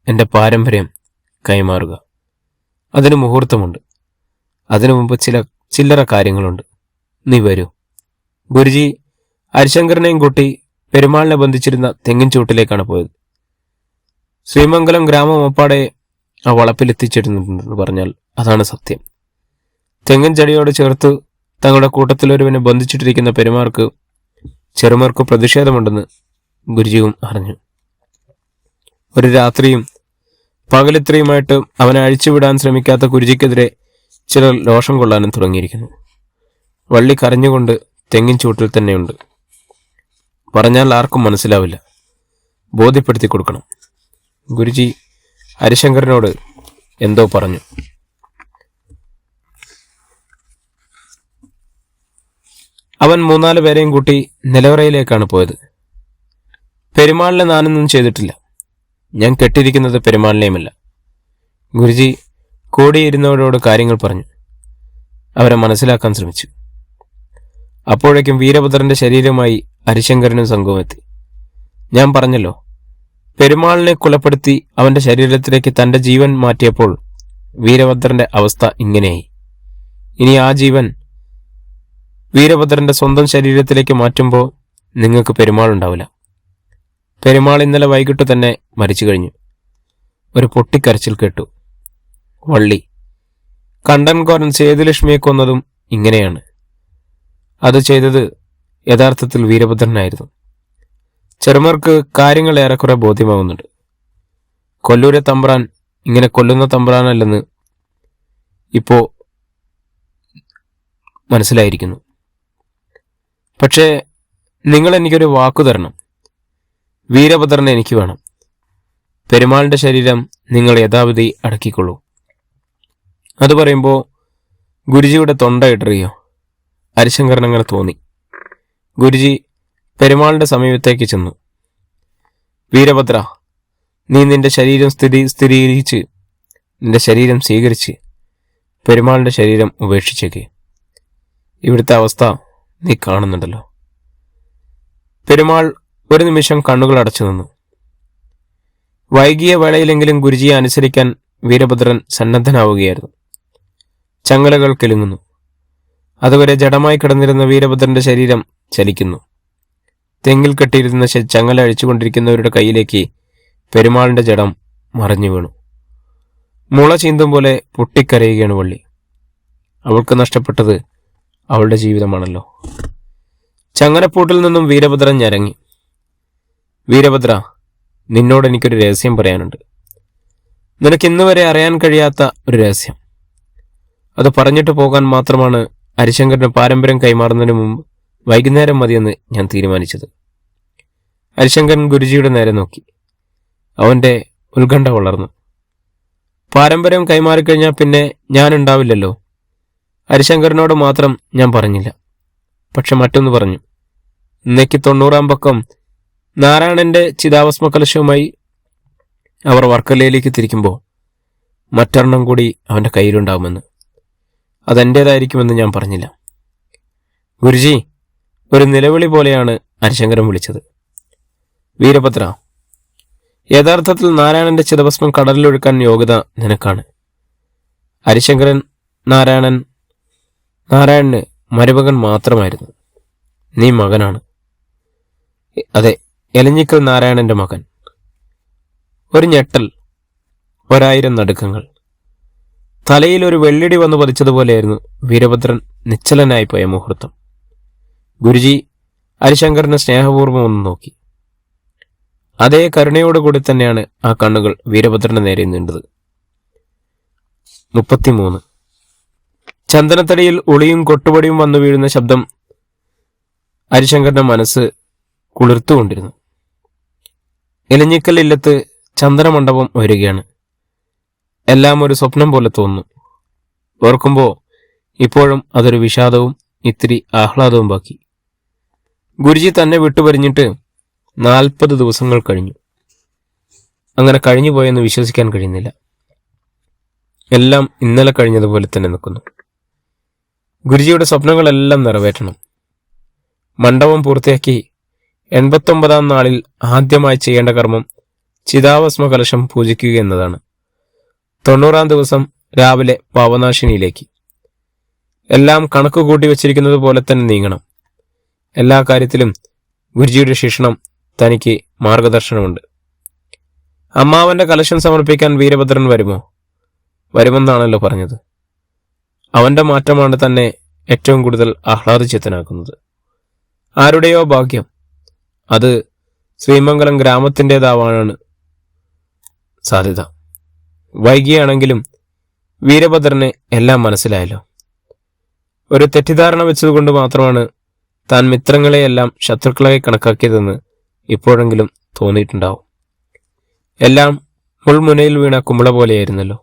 എൻ്റെ പാരമ്പര്യം കൈമാറുക. അതിന് മുഹൂർത്തമുണ്ട്. അതിനു മുമ്പ് ചില്ലറ കാര്യങ്ങളുണ്ട്. നീ വരൂ. ഗുരുജി ഹരിശങ്കരനെയും കൂട്ടി പെരുമാളിനെ ബന്ധിച്ചിരുന്ന തെങ്ങിൻ ചൂട്ടിലേക്കാണ് പോയത്. ശ്രീമംഗലം ഗ്രാമം ഒപ്പാടെ ആ വളപ്പിലെത്തിച്ചിരുന്നുണ്ടെന്ന് പറഞ്ഞാൽ അതാണ് സത്യം. തെങ്ങിൻ ചെടിയോട് ചേർത്ത് തങ്ങളുടെ കൂട്ടത്തിലൊരുവനെ ബന്ധിച്ചിട്ടിരിക്കുന്ന ചെറുമാർക്ക് പ്രതിഷേധമുണ്ടെന്ന് ഗുരുജിയും അറിഞ്ഞു. ഒരു രാത്രിയും പകലിത്രയുമായിട്ട് അവനെ അഴിച്ചുവിടാൻ ശ്രമിക്കാത്ത ഗുരുജിക്കെതിരെ ചിലർ രോഷം കൊള്ളാനും തുടങ്ങിയിരിക്കുന്നു. വള്ളി കരഞ്ഞുകൊണ്ട് തെങ്ങിൻ ചൂട്ടിൽ തന്നെയുണ്ട്. പറഞ്ഞാൽ ആർക്കും മനസ്സിലാവില്ല. ബോധ്യപ്പെടുത്തി കൊടുക്കണം. ഗുരുജി ഹരിശങ്കരനോട് എന്തോ പറഞ്ഞു. അവൻ 3-4 പേരെയും കൂട്ടി നിലവറയിലേക്കാണ് പോയത്. പെരുമാളിനെ ഞാനൊന്നും ചെയ്തിട്ടില്ല. ഞാൻ കെട്ടിയിരിക്കുന്നത് പെരുമാളിനെയുമല്ല. ഗുരുജി കൂടിയിരുന്നവരോട് കാര്യങ്ങൾ പറഞ്ഞു. അവരെ മനസ്സിലാക്കാൻ ശ്രമിച്ചു. അപ്പോഴേക്കും വീരഭദ്രന്റെ ശരീരമായി ഹരിശങ്കരനും സംഘവും എത്തി. ഞാൻ പറഞ്ഞല്ലോ, പെരുമാളിനെ കൊലപ്പെടുത്തി അവന്റെ ശരീരത്തിലേക്ക് തന്റെ ജീവൻ മാറ്റിയപ്പോൾ വീരഭദ്രന്റെ അവസ്ഥ ഇങ്ങനെയായി. ഇനി ആ ജീവൻ വീരഭദ്രന്റെ സ്വന്തം ശരീരത്തിലേക്ക് മാറ്റുമ്പോൾ നിങ്ങൾക്ക് പെരുമാളുണ്ടാവില്ല. പെരുമാൾ ഇന്നലെ വൈകിട്ട് തന്നെ മരിച്ചു കഴിഞ്ഞു. ഒരു പൊട്ടിക്കരച്ചിൽ കേട്ടു. വള്ളി കണ്ടൻകോരൻ സേതുലക്ഷ്മിയെ കൊന്നതും ഇങ്ങനെയാണ്. അത് ചെയ്തത് യഥാർത്ഥത്തിൽ വീരഭദ്രനായിരുന്നു. ചെറുമർക്ക് കാര്യങ്ങൾ ഏറെക്കുറെ ബോധ്യമാവുന്നുണ്ട്. കൊല്ലൂരെ തമ്പ്രാൻ ഇങ്ങനെ കൊല്ലുന്ന തമ്പ്രാനല്ലെന്ന് ഇപ്പോ മനസ്സിലായിരിക്കുന്നു. പക്ഷേ നിങ്ങൾ എനിക്കൊരു വാക്കു തരണം. വീരഭദ്രനെ എനിക്ക് വേണം. പെരുമാളിന്റെ ശരീരം നിങ്ങൾ യഥാവിധി അടക്കിക്കൊള്ളൂ. അത് പറയുമ്പോൾ ഗുരുജിയുടെ തൊണ്ട ഇടറിയോ? ഹരിശങ്കരൻ അങ്ങനെ തോന്നി. ഗുരുജി പെരുമാളിന്റെ സമീപത്തേക്ക് ചെന്നു. വീരഭദ്ര, നീ നിന്റെ ശരീരം സ്ഥിരീകരിച്ച് നിന്റെ ശരീരം സ്വീകരിച്ച് പെരുമാളിന്റെ ശരീരം ഉപേക്ഷിച്ചേക്ക്. ഇവിടുത്തെ അവസ്ഥ നീ കാണുന്നുണ്ടല്ലോ. പെരുമാൾ ഒരു നിമിഷം കണ്ണുകൾ അടച്ചു നിന്നു. വൈകിയ വേളയിലെങ്കിലും ഗുരുജിയെ അനുസരിക്കാൻ വീരഭദ്രൻ സന്നദ്ധനാവുകയായിരുന്നു. ചങ്ങലകൾ കിലുങ്ങുന്നു. അതുവരെ ജഡമായി കിടന്നിരുന്ന വീരഭദ്രന്റെ ശരീരം ചലിക്കുന്നു. തെങ്ങിൽ കെട്ടിയിരുന്ന ചങ്ങല അഴിച്ചുകൊണ്ടിരിക്കുന്നവരുടെ കയ്യിലേക്ക് പെരുമാളിന്റെ ജഡം മറിഞ്ഞു വീണു. മുള ചീന്തും പോലെ പൊട്ടിക്കരയുകയാണ് വള്ളി. അവൾക്ക് നഷ്ടപ്പെട്ടത് അവളുടെ ജീവിതമാണല്ലോ. ചങ്ങനപ്പൂട്ടിൽ നിന്നും വീരഭദ്രൻ ഞരങ്ങി. വീരഭദ്ര, നിന്നോട് എനിക്കൊരു രഹസ്യം പറയാനുണ്ട്. നിനക്ക് ഇന്ന് വരെ അറിയാൻ കഴിയാത്ത ഒരു രഹസ്യം. അത് പറഞ്ഞിട്ട് പോകാൻ മാത്രമാണ് ഹരിശങ്കരന് പാരമ്പര്യം കൈമാറുന്നതിന് മുമ്പ് വൈകുന്നേരം മതിയെന്ന് ഞാൻ തീരുമാനിച്ചത്. ഹരിശങ്കരൻ ഗുരുജിയുടെ നേരെ നോക്കി. അവന്റെ ഉത്കണ്ഠ വളർന്നു. പാരമ്പര്യം കൈമാറിക്കഴിഞ്ഞാൽ പിന്നെ ഞാൻ ഉണ്ടാവില്ലല്ലോ. ഹരിശങ്കരനോട് മാത്രം ഞാൻ പറഞ്ഞില്ല. പക്ഷെ മറ്റൊന്ന് പറഞ്ഞു. ഇന്നേക്ക് 90-ാം പക്കം നാരായണന്റെ ചിതാഭസ്മ കലശവുമായി അവർ വർക്കലയിലേക്ക് തിരിക്കുമ്പോൾ മറ്റൊരെണ്ണം കൂടി അവന്റെ കയ്യിലുണ്ടാവുമെന്ന്. അതെന്റേതായിരിക്കുമെന്ന് ഞാൻ പറഞ്ഞില്ല. ഗുരുജി, ഒരു നിലവിളി പോലെയാണ് ഹരിശങ്കരൻ വിളിച്ചത്. വീരഭദ്ര, യഥാർത്ഥത്തിൽ നാരായണന്റെ ചിതഭസ്മം കടലിലൊഴുക്കാൻ യോഗ്യത നിനക്കാണ്. ഹരിശങ്കരൻ നാരായണന് മരുമകൻ മാത്രമായിരുന്നു. നീ മകനാണ്. അതെ, എലഞ്ഞിക്കൽ നാരായണന്റെ മകൻ. ഒരു ഞെട്ടൽ 1000 നടുക്കങ്ങൾ. തലയിൽ ഒരു വെള്ളിടി വന്നു പതിച്ചതുപോലെയായിരുന്നു വീരഭദ്രൻ നിശ്ചലനായി പോയ മുഹൂർത്തം. ഗുരുജി ഹരിശങ്കറിനെ സ്നേഹപൂർവ്വം ഒന്ന് നോക്കി. അതേ കരുണയോടുകൂടി തന്നെയാണ് ആ കണ്ണുകൾ വീരഭദ്രന്റെ നേരെ നീണ്ടത്. 33. ചന്ദനത്തടിയിൽ ഉളിയും കൊട്ടുപടിയും വന്നു വീഴുന്ന ശബ്ദം ഹരിശങ്കറിന്റെ മനസ്സ് കുളിർത്തുകൊണ്ടിരുന്നു. ഇലഞ്ഞിക്കൽ ഇല്ലത്ത് ചന്ദനമണ്ഡപം ഉയരുകയാണ്. എല്ലാം ഒരു സ്വപ്നം പോലെ തോന്നുന്നു. ഓർക്കുമ്പോൾ ഇപ്പോഴും അതൊരു വിഷാദവും ഇത്തിരി ആഹ്ലാദവും ബാക്കി. ഗുരുജി തന്നെ വിട്ടുപരിഞ്ഞിട്ട് 40 ദിവസങ്ങൾ കഴിഞ്ഞു. അങ്ങനെ കഴിഞ്ഞു പോയെന്ന് വിശ്വസിക്കാൻ കഴിയുന്നില്ല. എല്ലാം ഇന്നലെ കഴിഞ്ഞതുപോലെ തന്നെ നിൽക്കുന്നു. ഗുരുജിയുടെ സ്വപ്നങ്ങളെല്ലാം നിറവേറ്റണം. മണ്ഡപം പൂർത്തിയാക്കി 89-ാം നാളിൽ ആദ്യമായി ചെയ്യേണ്ട കർമ്മം ചിതാഭസ്മ കലശം പൂജിക്കുക എന്നതാണ്. 90-ാം ദിവസം രാവിലെ പാവനാശിനിയിലേക്ക്. എല്ലാം കണക്ക് കൂട്ടി വച്ചിരിക്കുന്നത് പോലെ തന്നെ നീങ്ങണം. എല്ലാ കാര്യത്തിലും ഗുരുജിയുടെ ശിക്ഷണം തനിക്ക് മാർഗദർശനമുണ്ട്. അമ്മാവന്റെ കലശം സമർപ്പിക്കാൻ വീരഭദ്രൻ വരുമോ? വരുമെന്നാണല്ലോ പറഞ്ഞത്. അവന്റെ മാറ്റമാണ് തന്നെ ഏറ്റവും കൂടുതൽ ആഹ്ലാദചിത്തനാക്കുന്നത്. ആരുടെയോ ഭാഗ്യം അത് ശ്രീമംഗലം ഗ്രാമത്തിൻ്റെതാവാനാണ് സാധ്യത. വൈകിയാണെങ്കിലും വീരഭദ്രന് എല്ലാം മനസ്സിലായല്ലോ. ഒരു തെറ്റിദ്ധാരണ വെച്ചതുകൊണ്ട് മാത്രമാണ് താൻ മിത്രങ്ങളെയെല്ലാം ശത്രുക്കളായി കണക്കാക്കിയതെന്ന് ഇപ്പോഴെങ്കിലും തോന്നിയിട്ടുണ്ടാവും. എല്ലാം മുൾമുനയിൽ വീണ കുമ്പള പോലെയായിരുന്നല്ലോ.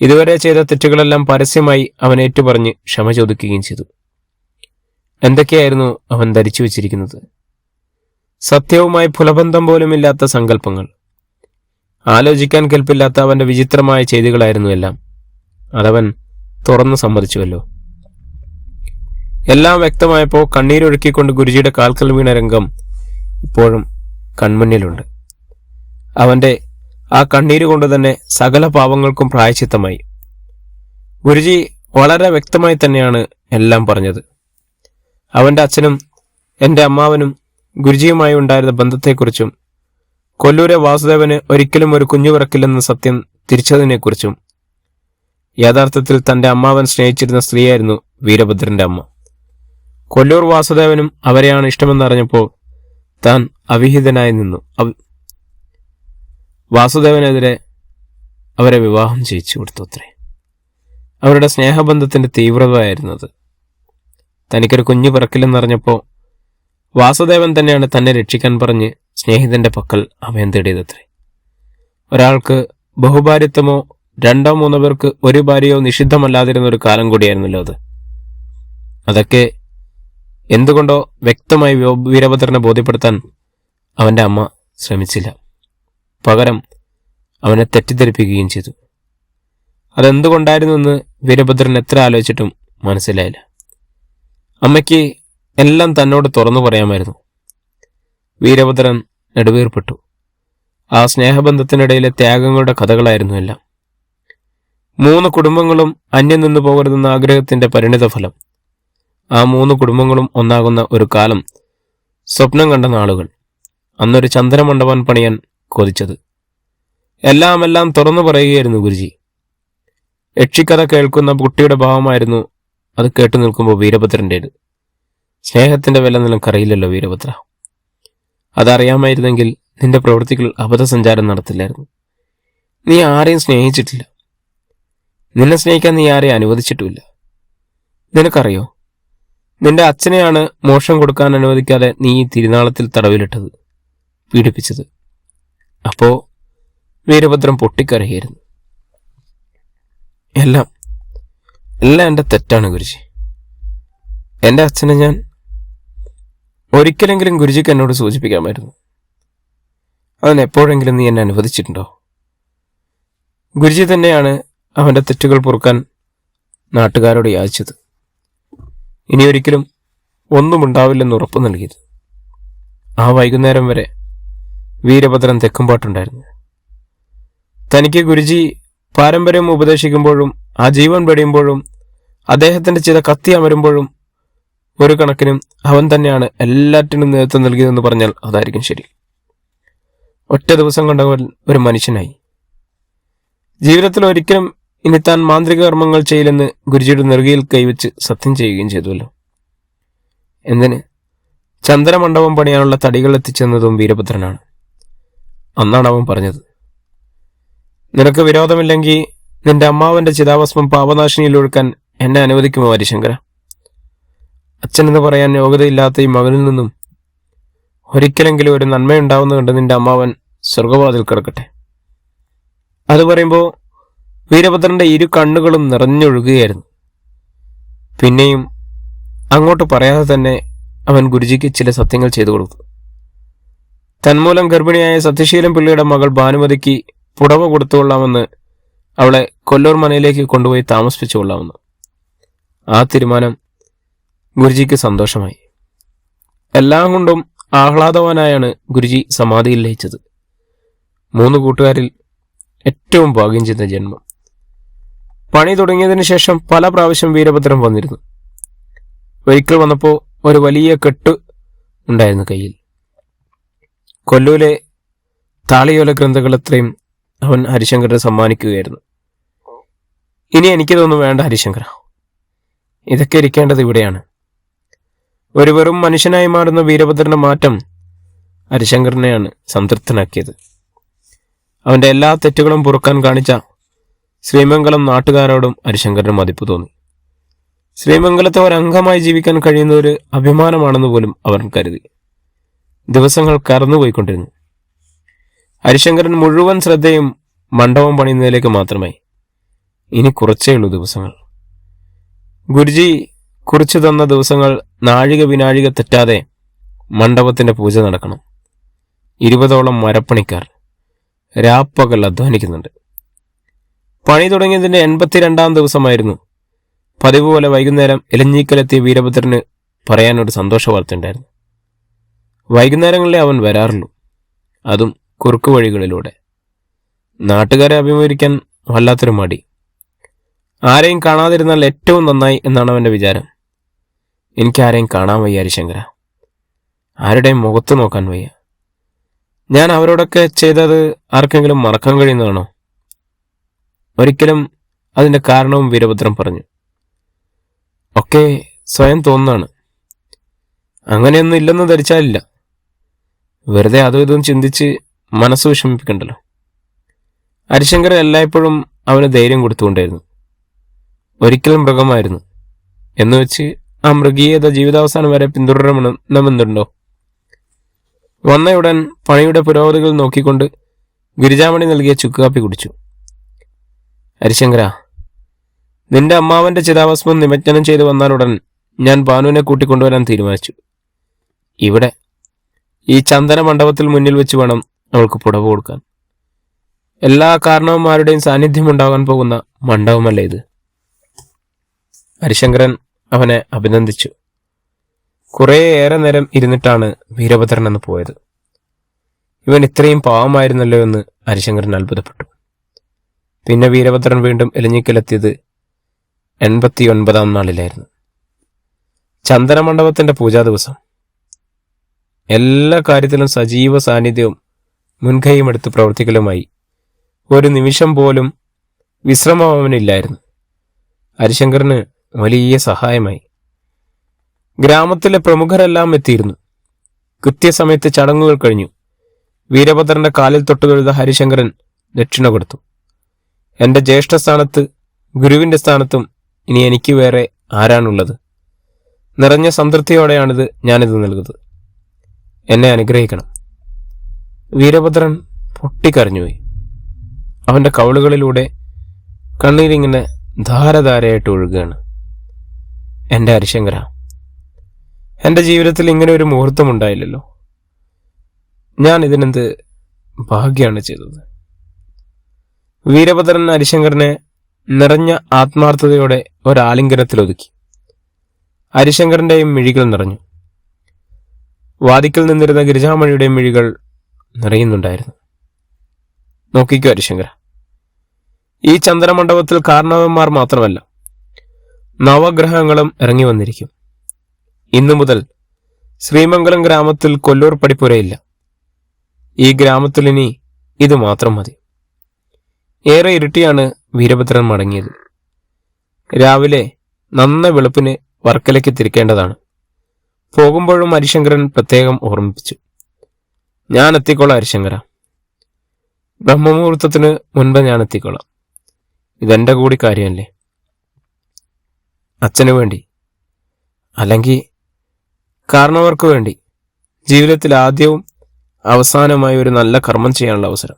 ഇതുവരെ ചെയ്ത തെറ്റുകളെല്ലാം പരസ്യമായി അവൻ ഏറ്റുപറഞ്ഞ് ക്ഷമ ചോദിക്കുകയും ചെയ്തു. എന്തൊക്കെയായിരുന്നു അവൻ ധരിച്ചു വച്ചിരിക്കുന്നത്? സത്യവുമായി ഫുലബന്ധം പോലുമില്ലാത്ത സങ്കല്പങ്ങൾ. ആലോചിക്കാൻ കെൽപ്പില്ലാത്ത അവന്റെ വിചിത്രമായ ചെയ്തികളായിരുന്നു എല്ലാം. അതവൻ തുറന്നു സമ്മതിച്ചുവല്ലോ. എല്ലാം വ്യക്തമായപ്പോൾ കണ്ണീരൊഴുക്കിക്കൊണ്ട് ഗുരുജിയുടെ കാൽക്കൽ വീണ രംഗം ഇപ്പോഴും കൺമുന്നിലുണ്ട്. അവന്റെ ആ കണ്ണീര് കൊണ്ട് തന്നെ സകല പാവങ്ങൾക്കും പ്രായശ്ചിത്തമായി. ഗുരുജി വളരെ വ്യക്തമായി തന്നെയാണ് എല്ലാം പറഞ്ഞത്. അവന്റെ അച്ഛനും എൻ്റെ അമ്മാവനും ഗുരുജിയുമായി ഉണ്ടായിരുന്ന ബന്ധത്തെക്കുറിച്ചും കൊല്ലൂരെ വാസുദേവന് ഒരിക്കലും ഒരു കുഞ്ഞു പിറക്കില്ലെന്ന സത്യം തിരിച്ചതിനെക്കുറിച്ചും. യഥാർത്ഥത്തിൽ തന്റെ അമ്മാവൻ സ്നേഹിച്ചിരുന്ന സ്ത്രീയായിരുന്നു വീരഭദ്രന്റെ അമ്മ. കൊല്ലൂർ വാസുദേവനും അവരെയാണ് ഇഷ്ടമെന്നറിഞ്ഞപ്പോൾ താൻ അവിഹിതനായി നിന്നു. വാസുദേവനെതിരെ അവരെ വിവാഹം ചെയ്യിച്ചു കൊടുത്തു അത്രേ. അവരുടെ സ്നേഹബന്ധത്തിന്റെ തീവ്രതയായിരുന്നത്. തനിക്കൊരു കുഞ്ഞു പിറക്കില്ലെന്നറിഞ്ഞപ്പോൾ വാസുദേവൻ തന്നെയാണ് തന്നെ രക്ഷിക്കാൻ പറഞ്ഞ് സ്നേഹിതന്റെ പക്കൽ അഭയം തേടിയതത്രേ. ഒരാൾക്ക് ബഹുഭാര്യത്വമോ 2-3 പേർക്ക് ഒരു ഭാര്യയോ നിഷിദ്ധമല്ലാതിരുന്ന ഒരു കാലം കൂടിയായിരുന്നല്ലോ അത്. അതൊക്കെ എന്തുകൊണ്ടോ വ്യക്തമായി വീരഭദ്രനെ ബോധ്യപ്പെടുത്താൻ അവന്റെ അമ്മ ശ്രമിച്ചില്ല. പകരം അവനെ തെറ്റിദ്ധരിപ്പിക്കുകയും ചെയ്തു. അതെന്തുകൊണ്ടായിരുന്നെന്ന് വീരഭദ്രൻ എത്ര ആലോചിച്ചിട്ടും മനസ്സിലായില്ല. അമ്മയ്ക്ക് എല്ലാം തന്നോട് തുറന്നു പറയാമായിരുന്നു. വീരഭദ്രൻ നെടുവീർപ്പെട്ടു. ആ സ്നേഹബന്ധത്തിനിടയിലെ ത്യാഗങ്ങളുടെ കഥകളായിരുന്നു എല്ലാം. 3 കുടുംബങ്ങളും അന്യം നിന്നു പോകരുതെന്ന ആഗ്രഹത്തിന്റെ പരിണിത ഫലം. ആ 3 കുടുംബങ്ങളും ഒന്നാകുന്ന ഒരു കാലം സ്വപ്നം കണ്ട നാളുകൾ. അന്നൊരു ചന്ദനമണ്ഡപം പണിയാൻ കൊതിച്ചത്. എല്ലാം തുറന്നു പറയുകയായിരുന്നു ഗുരുജി. യക്ഷിക്കഥ കേൾക്കുന്ന കുട്ടിയുടെ ഭാവമായിരുന്നു അത് കേട്ടു നിൽക്കുമ്പോൾ വീരഭദ്രൻ്റേത്. സ്നേഹത്തിന്റെ വില നിനക്കറിയില്ലല്ലോ വീരഭദ്ര. അതറിയാമായിരുന്നെങ്കിൽ നിന്റെ പ്രവൃത്തികൾ അബദ്ധസഞ്ചാരം നടത്തില്ലായിരുന്നു. നീ ആരെയും സ്നേഹിച്ചിട്ടില്ല. നിന്നെ സ്നേഹിക്കാൻ നീ ആരെയും അനുവദിച്ചിട്ടുമില്ല. നിനക്കറിയോ, നിന്റെ അച്ഛനെയാണ് മോക്ഷം കൊടുക്കാൻ അനുവദിക്കാതെ നീ ഈ തിരുനാളത്തിൽ തടവിലിട്ടത്, പീഡിപ്പിച്ചത്. അപ്പോ വീരഭദ്രൻ പൊട്ടിക്കരയായിരുന്നു. എല്ലാം എൻ്റെ തെറ്റാണ് ഗുരുജി. എൻ്റെ അച്ഛനെ ഞാൻ ഒരിക്കലെങ്കിലും ഗുരുജിക്ക് എന്നോട് സൂചിപ്പിക്കാമായിരുന്നു. അതിനെപ്പോഴെങ്കിലും നീ എന്നെ അനുവദിച്ചിട്ടുണ്ടോ? ഗുരുജി തന്നെയാണ് അവൻ്റെ തെറ്റുകൾ പൊറുക്കാൻ നാട്ടുകാരോട് യാചിച്ചത്. ഇനിയൊരിക്കലും ഒന്നുമുണ്ടാവില്ലെന്ന് ഉറപ്പു നൽകിയത്. ആ വൈകുന്നേരം വരെ വീരഭദ്രൻ തെക്കുംപാട്ടുണ്ടായിരുന്നു. തനിക്ക് ഗുരുജി പാരമ്പര്യം ഉപദേശിക്കുമ്പോഴും ആ ജീവൻ വെടിയുമ്പോഴും അദ്ദേഹത്തിന്റെ ചില കത്തി അമരുമ്പോഴും ഒരു കണക്കിനും അവൻ തന്നെയാണ് എല്ലാറ്റിനും നേതൃത്വം നൽകിയതെന്ന് പറഞ്ഞാൽ അതായിരിക്കും ശരി. ഒറ്റ ദിവസം കൊണ്ടവൻ ഒരു മനുഷ്യനായി. ജീവിതത്തിൽ ഒരിക്കലും ഇനി താൻ മാന്ത്രിക കർമ്മങ്ങൾ ചെയ്യില്ലെന്ന് ഗുരുജിയുടെ നെറുകയിൽ കൈവച്ച് സത്യം ചെയ്യുകയും ചെയ്തുവല്ലോ. എന്തിന്? ചന്ദനമണ്ഡപം പണിയാനുള്ള തടികൾ എത്തിച്ചെന്നതും വീരഭദ്രനാണ്. അന്നാണ് അവൻ പറഞ്ഞത്, നിനക്ക് വിരോധമില്ലെങ്കിൽ നിന്റെ അമ്മാവന്റെ ചിതാഭസ്മം പാപനാശിനിയിൽ ഒഴുക്കാൻ എന്നെ അനുവദിക്കുമോ ഹരിശങ്കര? അച്ഛനെന്ന് പറയാൻ യോഗ്യതയില്ലാത്ത ഈ മകനിൽ നിന്നും ഒരിക്കലെങ്കിലും ഒരു നന്മയുണ്ടാവുന്ന കണ്ട് നിന്റെ അമ്മാവൻ സ്വർഗവാതിൽ കിടക്കട്ടെ. അത് പറയുമ്പോൾ വീരഭദ്രന്റെ ഇരു കണ്ണുകളും നിറഞ്ഞൊഴുകുകയായിരുന്നു. പിന്നെയും അങ്ങോട്ട് പറയാതെ തന്നെ അവൻ ഗുരുജിക്ക് ചില സത്യങ്ങൾ ചെയ്തു കൊടുത്തു. തന്മൂലം ഗർഭിണിയായ സത്യശീലൻ പിള്ളയുടെ മകൾ ഭാനുമതിക്ക് പുടവ കൊടുത്തുകൊള്ളാമെന്ന്, അവളെ കൊല്ലൂർ മനയിലേക്ക് കൊണ്ടുപോയി താമസിപ്പിച്ചുകൊള്ളാമെന്ന്. ആ തീരുമാനം ഗുരുജിക്ക് സന്തോഷമായി. എല്ലാം കൊണ്ടും ആഹ്ലാദവാനായാണ് ഗുരുജി സമാധിയിൽ ലയിച്ചത്. 3 കൂട്ടുകാരിൽ ഏറ്റവും ഭാഗ്യം ചെയ്ത ജന്മം. പണി തുടങ്ങിയതിനു ശേഷം പല പ്രാവശ്യം വീരഭദ്രൻ വന്നിരുന്നു. ഒരിക്കൽ വന്നപ്പോൾ ഒരു വലിയ കെട്ട് ഉണ്ടായിരുന്നു കയ്യിൽ. കൊല്ലൂലെ താളിയോല ഗ്രന്ഥങ്ങൾ അത്രയും അവൻ ഹരിശങ്കരന് സമ്മാനിക്കുകയായിരുന്നു. ഇനി എനിക്കിതൊന്നും വേണ്ട ഹരിശങ്കര, ഇതൊക്കെ ഇരിക്കേണ്ടത് ഇവിടെയാണ്. ഒരു വെറും മനുഷ്യനായി മാറുന്ന വീരഭദ്രന്റെ മാറ്റം ഹരിശങ്കരനെയാണ് സംതൃപ്തനാക്കിയത്. അവന്റെ എല്ലാ തെറ്റുകളും പൊറുക്കാൻ കാണിച്ച ശ്രീമംഗലം നാട്ടുകാരോടും ഹരിശങ്കരന് മതിപ്പ് തോന്നി. ശ്രീമംഗലത്തെ ഒരംഗമായി ജീവിക്കാൻ കഴിയുന്ന ഒരു അഭിമാനമാണെന്ന് പോലും അവൻ കരുതി. ദിവസങ്ങൾ കടന്നുപോയിക്കൊണ്ടിരുന്നു. ഹരിശങ്കരൻ മുഴുവൻ ശ്രദ്ധയും മണ്ഡപം പണിയുന്നതിലേക്ക് മാത്രമായി. ഇനി കുറച്ചേ ഉള്ളൂ ദിവസങ്ങൾ. ഗുരുജി കുറിച്ചു തന്ന ദിവസങ്ങൾ നാഴിക വിനാഴിക തെറ്റാതെ മണ്ഡപത്തിന്റെ പൂജ നടക്കണം. 20ഓളം മരപ്പണിക്കാർ രാപ്പകൽ അധ്വാനിക്കുന്നുണ്ട്. പണി തുടങ്ങിയതിന്റെ 82ാം ദിവസമായിരുന്നു. പതിവ് പോലെ വൈകുന്നേരം ഇലഞ്ഞിക്കലെത്തിയ വീരഭദ്രന് പറയാനൊരു സന്തോഷ വാർത്ത ഉണ്ടായിരുന്നു. വൈകുന്നേരങ്ങളിലെ അവൻ വരാറുള്ളൂ, അതും കുറുക്കു വഴികളിലൂടെ. നാട്ടുകാരെ അഭിമുഖീകരിക്കാൻ വല്ലാത്തൊരു മടി. ആരെയും കാണാതിരുന്നാൽ ഏറ്റവും നന്നായി എന്നാണ് അവന്റെ വിചാരം. എനിക്കാരെയും കാണാൻ വയ്യ ഹരിശങ്കര, ആരുടെയും മുഖത്ത് നോക്കാൻ വയ്യ. ഞാൻ അവരോടൊക്കെ ചെയ്തത് ആർക്കെങ്കിലും മറക്കാൻ കഴിയുന്നതാണോ? ഒരിക്കലും അതിന്റെ കാരണവും വീരഭദ്രൻ പറഞ്ഞു. ഒക്കെ സ്വയം തോന്നുന്നതാണ്. അങ്ങനെയൊന്നും ഇല്ലെന്ന് ധരിച്ചാലില്ല. വെറുതെ അതും ഇതും ചിന്തിച്ച് മനസ്സ് വിഷമിപ്പിക്കണ്ടല്ലോ. ഹരിശങ്കരൻ എല്ലായ്പ്പോഴും അവന് ധൈര്യം കൊടുത്തുകൊണ്ടായിരുന്നു. ഒരിക്കലും മൃഗമായിരുന്നു എന്ന് വെച്ച് ആ മൃഗീയത ജീവിതാവസാനം വരെ പിന്തുടരണമെന്നുണ്ടോ? വന്നയുടൻ പണിയുടെ പുരോഗതികൾ നോക്കിക്കൊണ്ട് ഗിരിജാമണി നൽകിയ ചുക്കുകാപ്പി കുടിച്ചു. ഹരിശങ്കര, നിന്റെ അമ്മാവന്റെ ചിതാഭസ്മം നിമജ്ജനം ചെയ്തു വന്നാലുടൻ ഞാൻ ഭാനുവിനെ കൂട്ടിക്കൊണ്ടുവരാൻ തീരുമാനിച്ചു. ഇവിടെ ഈ ചന്ദന മണ്ഡപത്തിൽ മുന്നിൽ വെച്ച് വേണം അവൾക്ക് പുടവ് കൊടുക്കാൻ. എല്ലാ കാരണവന്മാരുടെയും സാന്നിധ്യം ഉണ്ടാകാൻ പോകുന്ന മണ്ഡപമല്ലേ ഇത്? ഹരിശങ്കരൻ അവനെ അഭിനന്ദിച്ചു. കുറേയേറെ നേരം ഇരുന്നിട്ടാണ് വീരഭദ്രൻ എന്ന് പോയത്. ഇവൻ ഇത്രയും പാവമായിരുന്നല്ലോ എന്ന് ഹരിശങ്കരൻ അത്ഭുതപ്പെട്ടു. പിന്നെ വീരഭദ്രൻ വീണ്ടും എലിഞ്ഞിക്കലെത്തിയത് 89ാം നാളിലായിരുന്നു. ചന്ദനമണ്ഡപത്തിന്റെ പൂജാ ദിവസം. എല്ലാ കാര്യത്തിലും സജീവ സാന്നിധ്യവും മുൻകൈയും എടുത്ത് പ്രവർത്തിക്കലുമായി. ഒരു നിമിഷം പോലും വിശ്രമം അവനില്ലായിരുന്നു. ഹരിശങ്കരന് വലിയ സഹായമായി. ഗ്രാമത്തിലെ പ്രമുഖരെല്ലാം എത്തിയിരുന്നു. കൃത്യസമയത്ത് ചടങ്ങുകൾ കഴിഞ്ഞു. വീരഭദ്രന്റെ കാലിൽ തൊട്ടുതൊഴുത ഹരിശങ്കരൻ ദക്ഷിണ കൊടുത്തു. എന്റെ ജ്യേഷ്ഠസ്ഥാനത്ത്, ഗുരുവിന്റെ സ്ഥാനത്തും ഇനി എനിക്ക് വേറെ ആരാണുള്ളത്? നിറഞ്ഞ സംതൃപ്തിയോടെയാണിത് ഞാനിത് നൽകുന്നത്. എന്നെ അനുഗ്രഹിക്കണം. വീരഭദ്രൻ പൊട്ടിക്കരഞ്ഞുപോയി. അവന്റെ കവിളുകളിലൂടെ കണ്ണീരിങ്ങനെ ധാരധാരയായിട്ട് ഒഴുകുകയാണ്. എന്റെ ഹരിശങ്കര, എന്റെ ജീവിതത്തിൽ ഇങ്ങനെ ഒരു മുഹൂർത്തം ഉണ്ടായില്ലല്ലോ. ഞാൻ ഇതിനെന്ത് ഭാഗ്യമാണ് ചെയ്തത്. വീരഭദ്രൻ ഹരിശങ്കരനെ നിറഞ്ഞ ആത്മാർത്ഥതയോടെ ഒരാലിംഗനത്തിലൊതുക്കി. ഹരിശങ്കരന്റെയും മിഴികൾ നിറഞ്ഞു. വാതിക്കൽ നിന്നിരുന്ന ഗിരിജാമണിയുടെയും മിഴികൾ നിറയുന്നുണ്ടായിരുന്നു. നോക്കിക്കോ ഹരിശങ്കര, ഈ ചന്ദ്രമണ്ഡപത്തിൽ കാരണവന്മാർ മാത്രമല്ല, നവഗ്രഹങ്ങളും ഇറങ്ങി വന്നിരിക്കും. ഇന്നു മുതൽ ശ്രീമംഗലം ഗ്രാമത്തിൽ കൊല്ലൂർ പടിപ്പുരയില്ല. ഈ ഗ്രാമത്തിൽ ഇനി ഇത് മാത്രം മതി. ഏറെ ഇരുട്ടിയാണ് വീരഭദ്രൻ മടങ്ങിയത്. രാവിലെ നന്ന വെളുപ്പിന് വർക്കലയ്ക്ക് തിരിക്കേണ്ടതാണ്. പോകുമ്പോഴും ഹരിശങ്കരൻ പ്രത്യേകം ഓർമ്മിപ്പിച്ചു, ഞാൻ എത്തിക്കോളാം ഹരിശങ്കര, ബ്രഹ്മമുഹൂർത്തത്തിന് മുൻപ് ഞാൻ എത്തിക്കോളാം. ഇതെന്റെ കൂടി കാര്യമല്ലേ, അച്ഛനു വേണ്ടി, അല്ലെങ്കിൽ കാരണവർക്ക് വേണ്ടി ജീവിതത്തിൽ ആദ്യവും അവസാനമായി ഒരു നല്ല കർമ്മം ചെയ്യാനുള്ള അവസരം,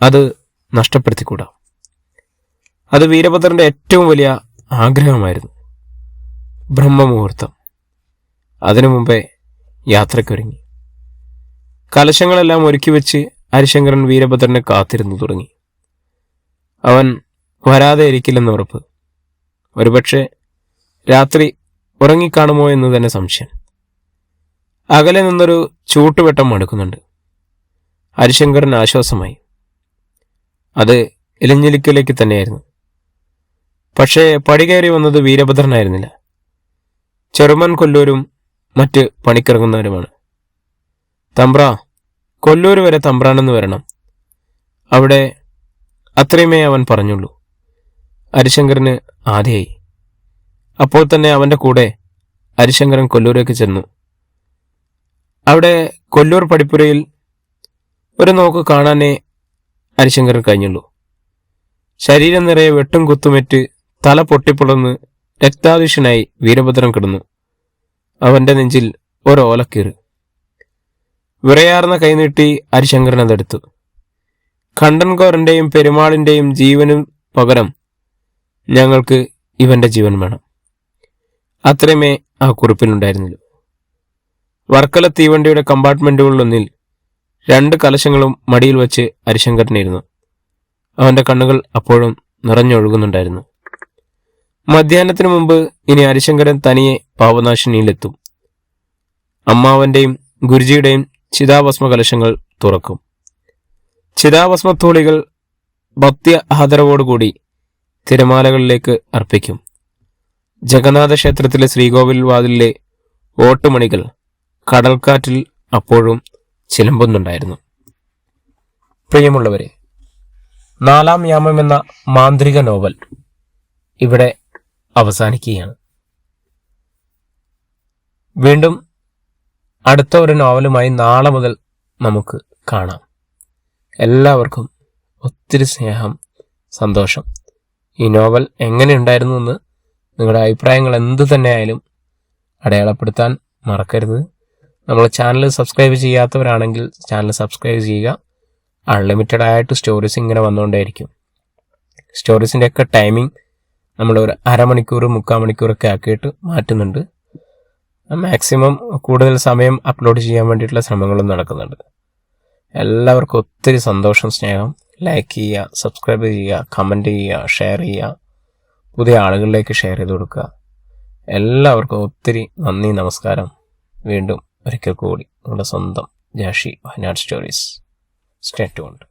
അത് നഷ്ടപ്പെടുത്തിക്കൂടാ. അത് വീരഭദ്രന്റെ ഏറ്റവും വലിയ ആഗ്രഹമായിരുന്നു. ബ്രഹ്മമുഹൂർത്തം. അതിനു മുമ്പേ യാത്രയ്ക്കൊരുങ്ങി. കലശങ്ങളെല്ലാം ഒരുക്കി വെച്ച് ഹരിശങ്കരൻ വീരഭദ്രനെ കാത്തിരുന്നു തുടങ്ങി. അവൻ വരാതെ ഇരിക്കില്ലെന്ന് ഉറപ്പ്. ഒരുപക്ഷെ രാത്രി ഉറങ്ങിക്കാണുമോ എന്ന് തന്നെ സംശയം. അകലെ നിന്നൊരു ചൂട്ടുവെട്ടം മടുക്കുന്നുണ്ട്. ഹരിശങ്കരൻ ആശ്വാസമായി. അത് ഇലഞ്ഞിലിക്കലേക്ക് തന്നെയായിരുന്നു. പക്ഷേ പടികയറി വന്നത് വീരഭദ്രനായിരുന്നില്ല. ചെറുമൻ കൊല്ലൂരും മറ്റ് പണിക്കിറങ്ങുന്നവരുമാണ്. തമ്പ്ര, കൊല്ലൂർ വരെ തമ്പ്രാനെന്ന് വരണം, അവിടെ അത്രയുമേ അവൻ പറഞ്ഞുള്ളൂ. ഹരിശങ്കരന് ആദ്യമായി. അപ്പോൾ തന്നെ അവന്റെ കൂടെ ഹരിശങ്കരൻ കൊല്ലൂരേക്ക് ചെന്നു. അവിടെ കൊല്ലൂർ പടിപ്പുരയിൽ ഒരു നോക്ക് കാണാനേ ഹരിശങ്കരൻ കഴിഞ്ഞുള്ളൂ. ശരീരം നിറയെ വെട്ടും കുത്തുമേറ്റ് തല പൊട്ടിപ്പൊളന്ന് രക്താദിഷനായി വീരഭദ്രൻ കിടന്നു. അവന്റെ നെഞ്ചിൽ ഒരോലക്കീറ്. വിറയാർന്ന കൈനീട്ടി ഹരിശങ്കരൻ അതെടുത്തു. കണ്ടൻകോരന്റെയും പെരുമാളിന്റെയും ജീവനും പകരം ഞങ്ങൾക്ക് ഇവന്റെ ജീവൻ വേണം. അത്രയുമേ ആ കുറിപ്പിലുണ്ടായിരുന്നുള്ളൂ. വർക്കല തീവണ്ടിയുടെ കമ്പാർട്ട്മെന്റുകളിലൊന്നിൽ 2 കലശങ്ങളും മടിയിൽ വെച്ച് ഹരിശങ്കരനിരുന്നു. അവന്റെ കണ്ണുകൾ അപ്പോഴും നിറഞ്ഞൊഴുകുന്നുണ്ടായിരുന്നു. മധ്യാഹ്നത്തിനു മുമ്പ് ഇനി ഹരിശങ്കരൻ തനിയെ പാവനാശിനിയിലെത്തും. അമ്മാവന്റെയും ഗുരുജിയുടെയും ചിതാഭസ്മ കലശങ്ങൾ തുറക്കും. ചിതാഭസ്മത്തോളികൾ ഭക്തി ആദരവോടുകൂടി തിരമാലകളിലേക്ക് അർപ്പിക്കും. ജഗന്നാഥ ക്ഷേത്രത്തിലെ ശ്രീകോവിൽ വാതിലിലെ ഓട്ടുമണികൾ കടൽക്കാറ്റിൽ അപ്പോഴും ചിലമ്പുന്നുണ്ടായിരുന്നു. പ്രിയമുള്ളവരെ, 4-ാം യാമം എന്ന മാന്ത്രിക നോവൽ ഇവിടെ അവസാനിക്കുകയാണ്. വീണ്ടും അടുത്ത ഒരു നോവലുമായി നാളെ മുതൽ നമുക്ക് കാണാം. എല്ലാവർക്കും ഒത്തിരി സ്നേഹം, സന്തോഷം. ഈ നോവൽ എങ്ങനെയുണ്ടായിരുന്നു എന്ന് നിങ്ങളുടെ അഭിപ്രായങ്ങൾ എന്തു തന്നെയായാലും അടയാളപ്പെടുത്താൻ മറക്കരുത്. നമ്മൾ ചാനൽ സബ്സ്ക്രൈബ് ചെയ്യാത്തവരാണെങ്കിൽ ചാനൽ സബ്സ്ക്രൈബ് ചെയ്യുക. അൺലിമിറ്റഡ് ആയിട്ട് സ്റ്റോറീസ് ഇങ്ങനെ വന്നുകൊണ്ടേയിരിക്കും. സ്റ്റോറീസിൻ്റെയൊക്കെ ടൈമിംഗ് നമ്മൾ ഒരു അരമണിക്കൂർ 3/4 മണിക്കൂറൊക്കെ ആക്കിയിട്ട് മാറ്റുന്നുണ്ട്. മാക്സിമം കൂടുതൽ സമയം അപ്ലോഡ് ചെയ്യാൻ വേണ്ടിയിട്ടുള്ള ശ്രമങ്ങളും നടക്കുന്നുണ്ട്. എല്ലാവർക്കും ഒത്തിരി സന്തോഷം, സ്നേഹം. ലൈക്ക് ചെയ്യുക, സബ്സ്ക്രൈബ് ചെയ്യുക, കമൻറ്റ് ചെയ്യുക, ഷെയർ ചെയ്യുക, പുതിയ ആളുകളിലേക്ക് ഷെയർ ചെയ്ത് കൊടുക്കുക. എല്ലാവർക്കും ഒത്തിരി നന്ദി, നമസ്കാരം. വീണ്ടും ഒരിക്കൽ കൂടി നിങ്ങളുടെ സ്വന്തം ജാഷി വയനാട് സ്റ്റോറീസ്. Stay tuned.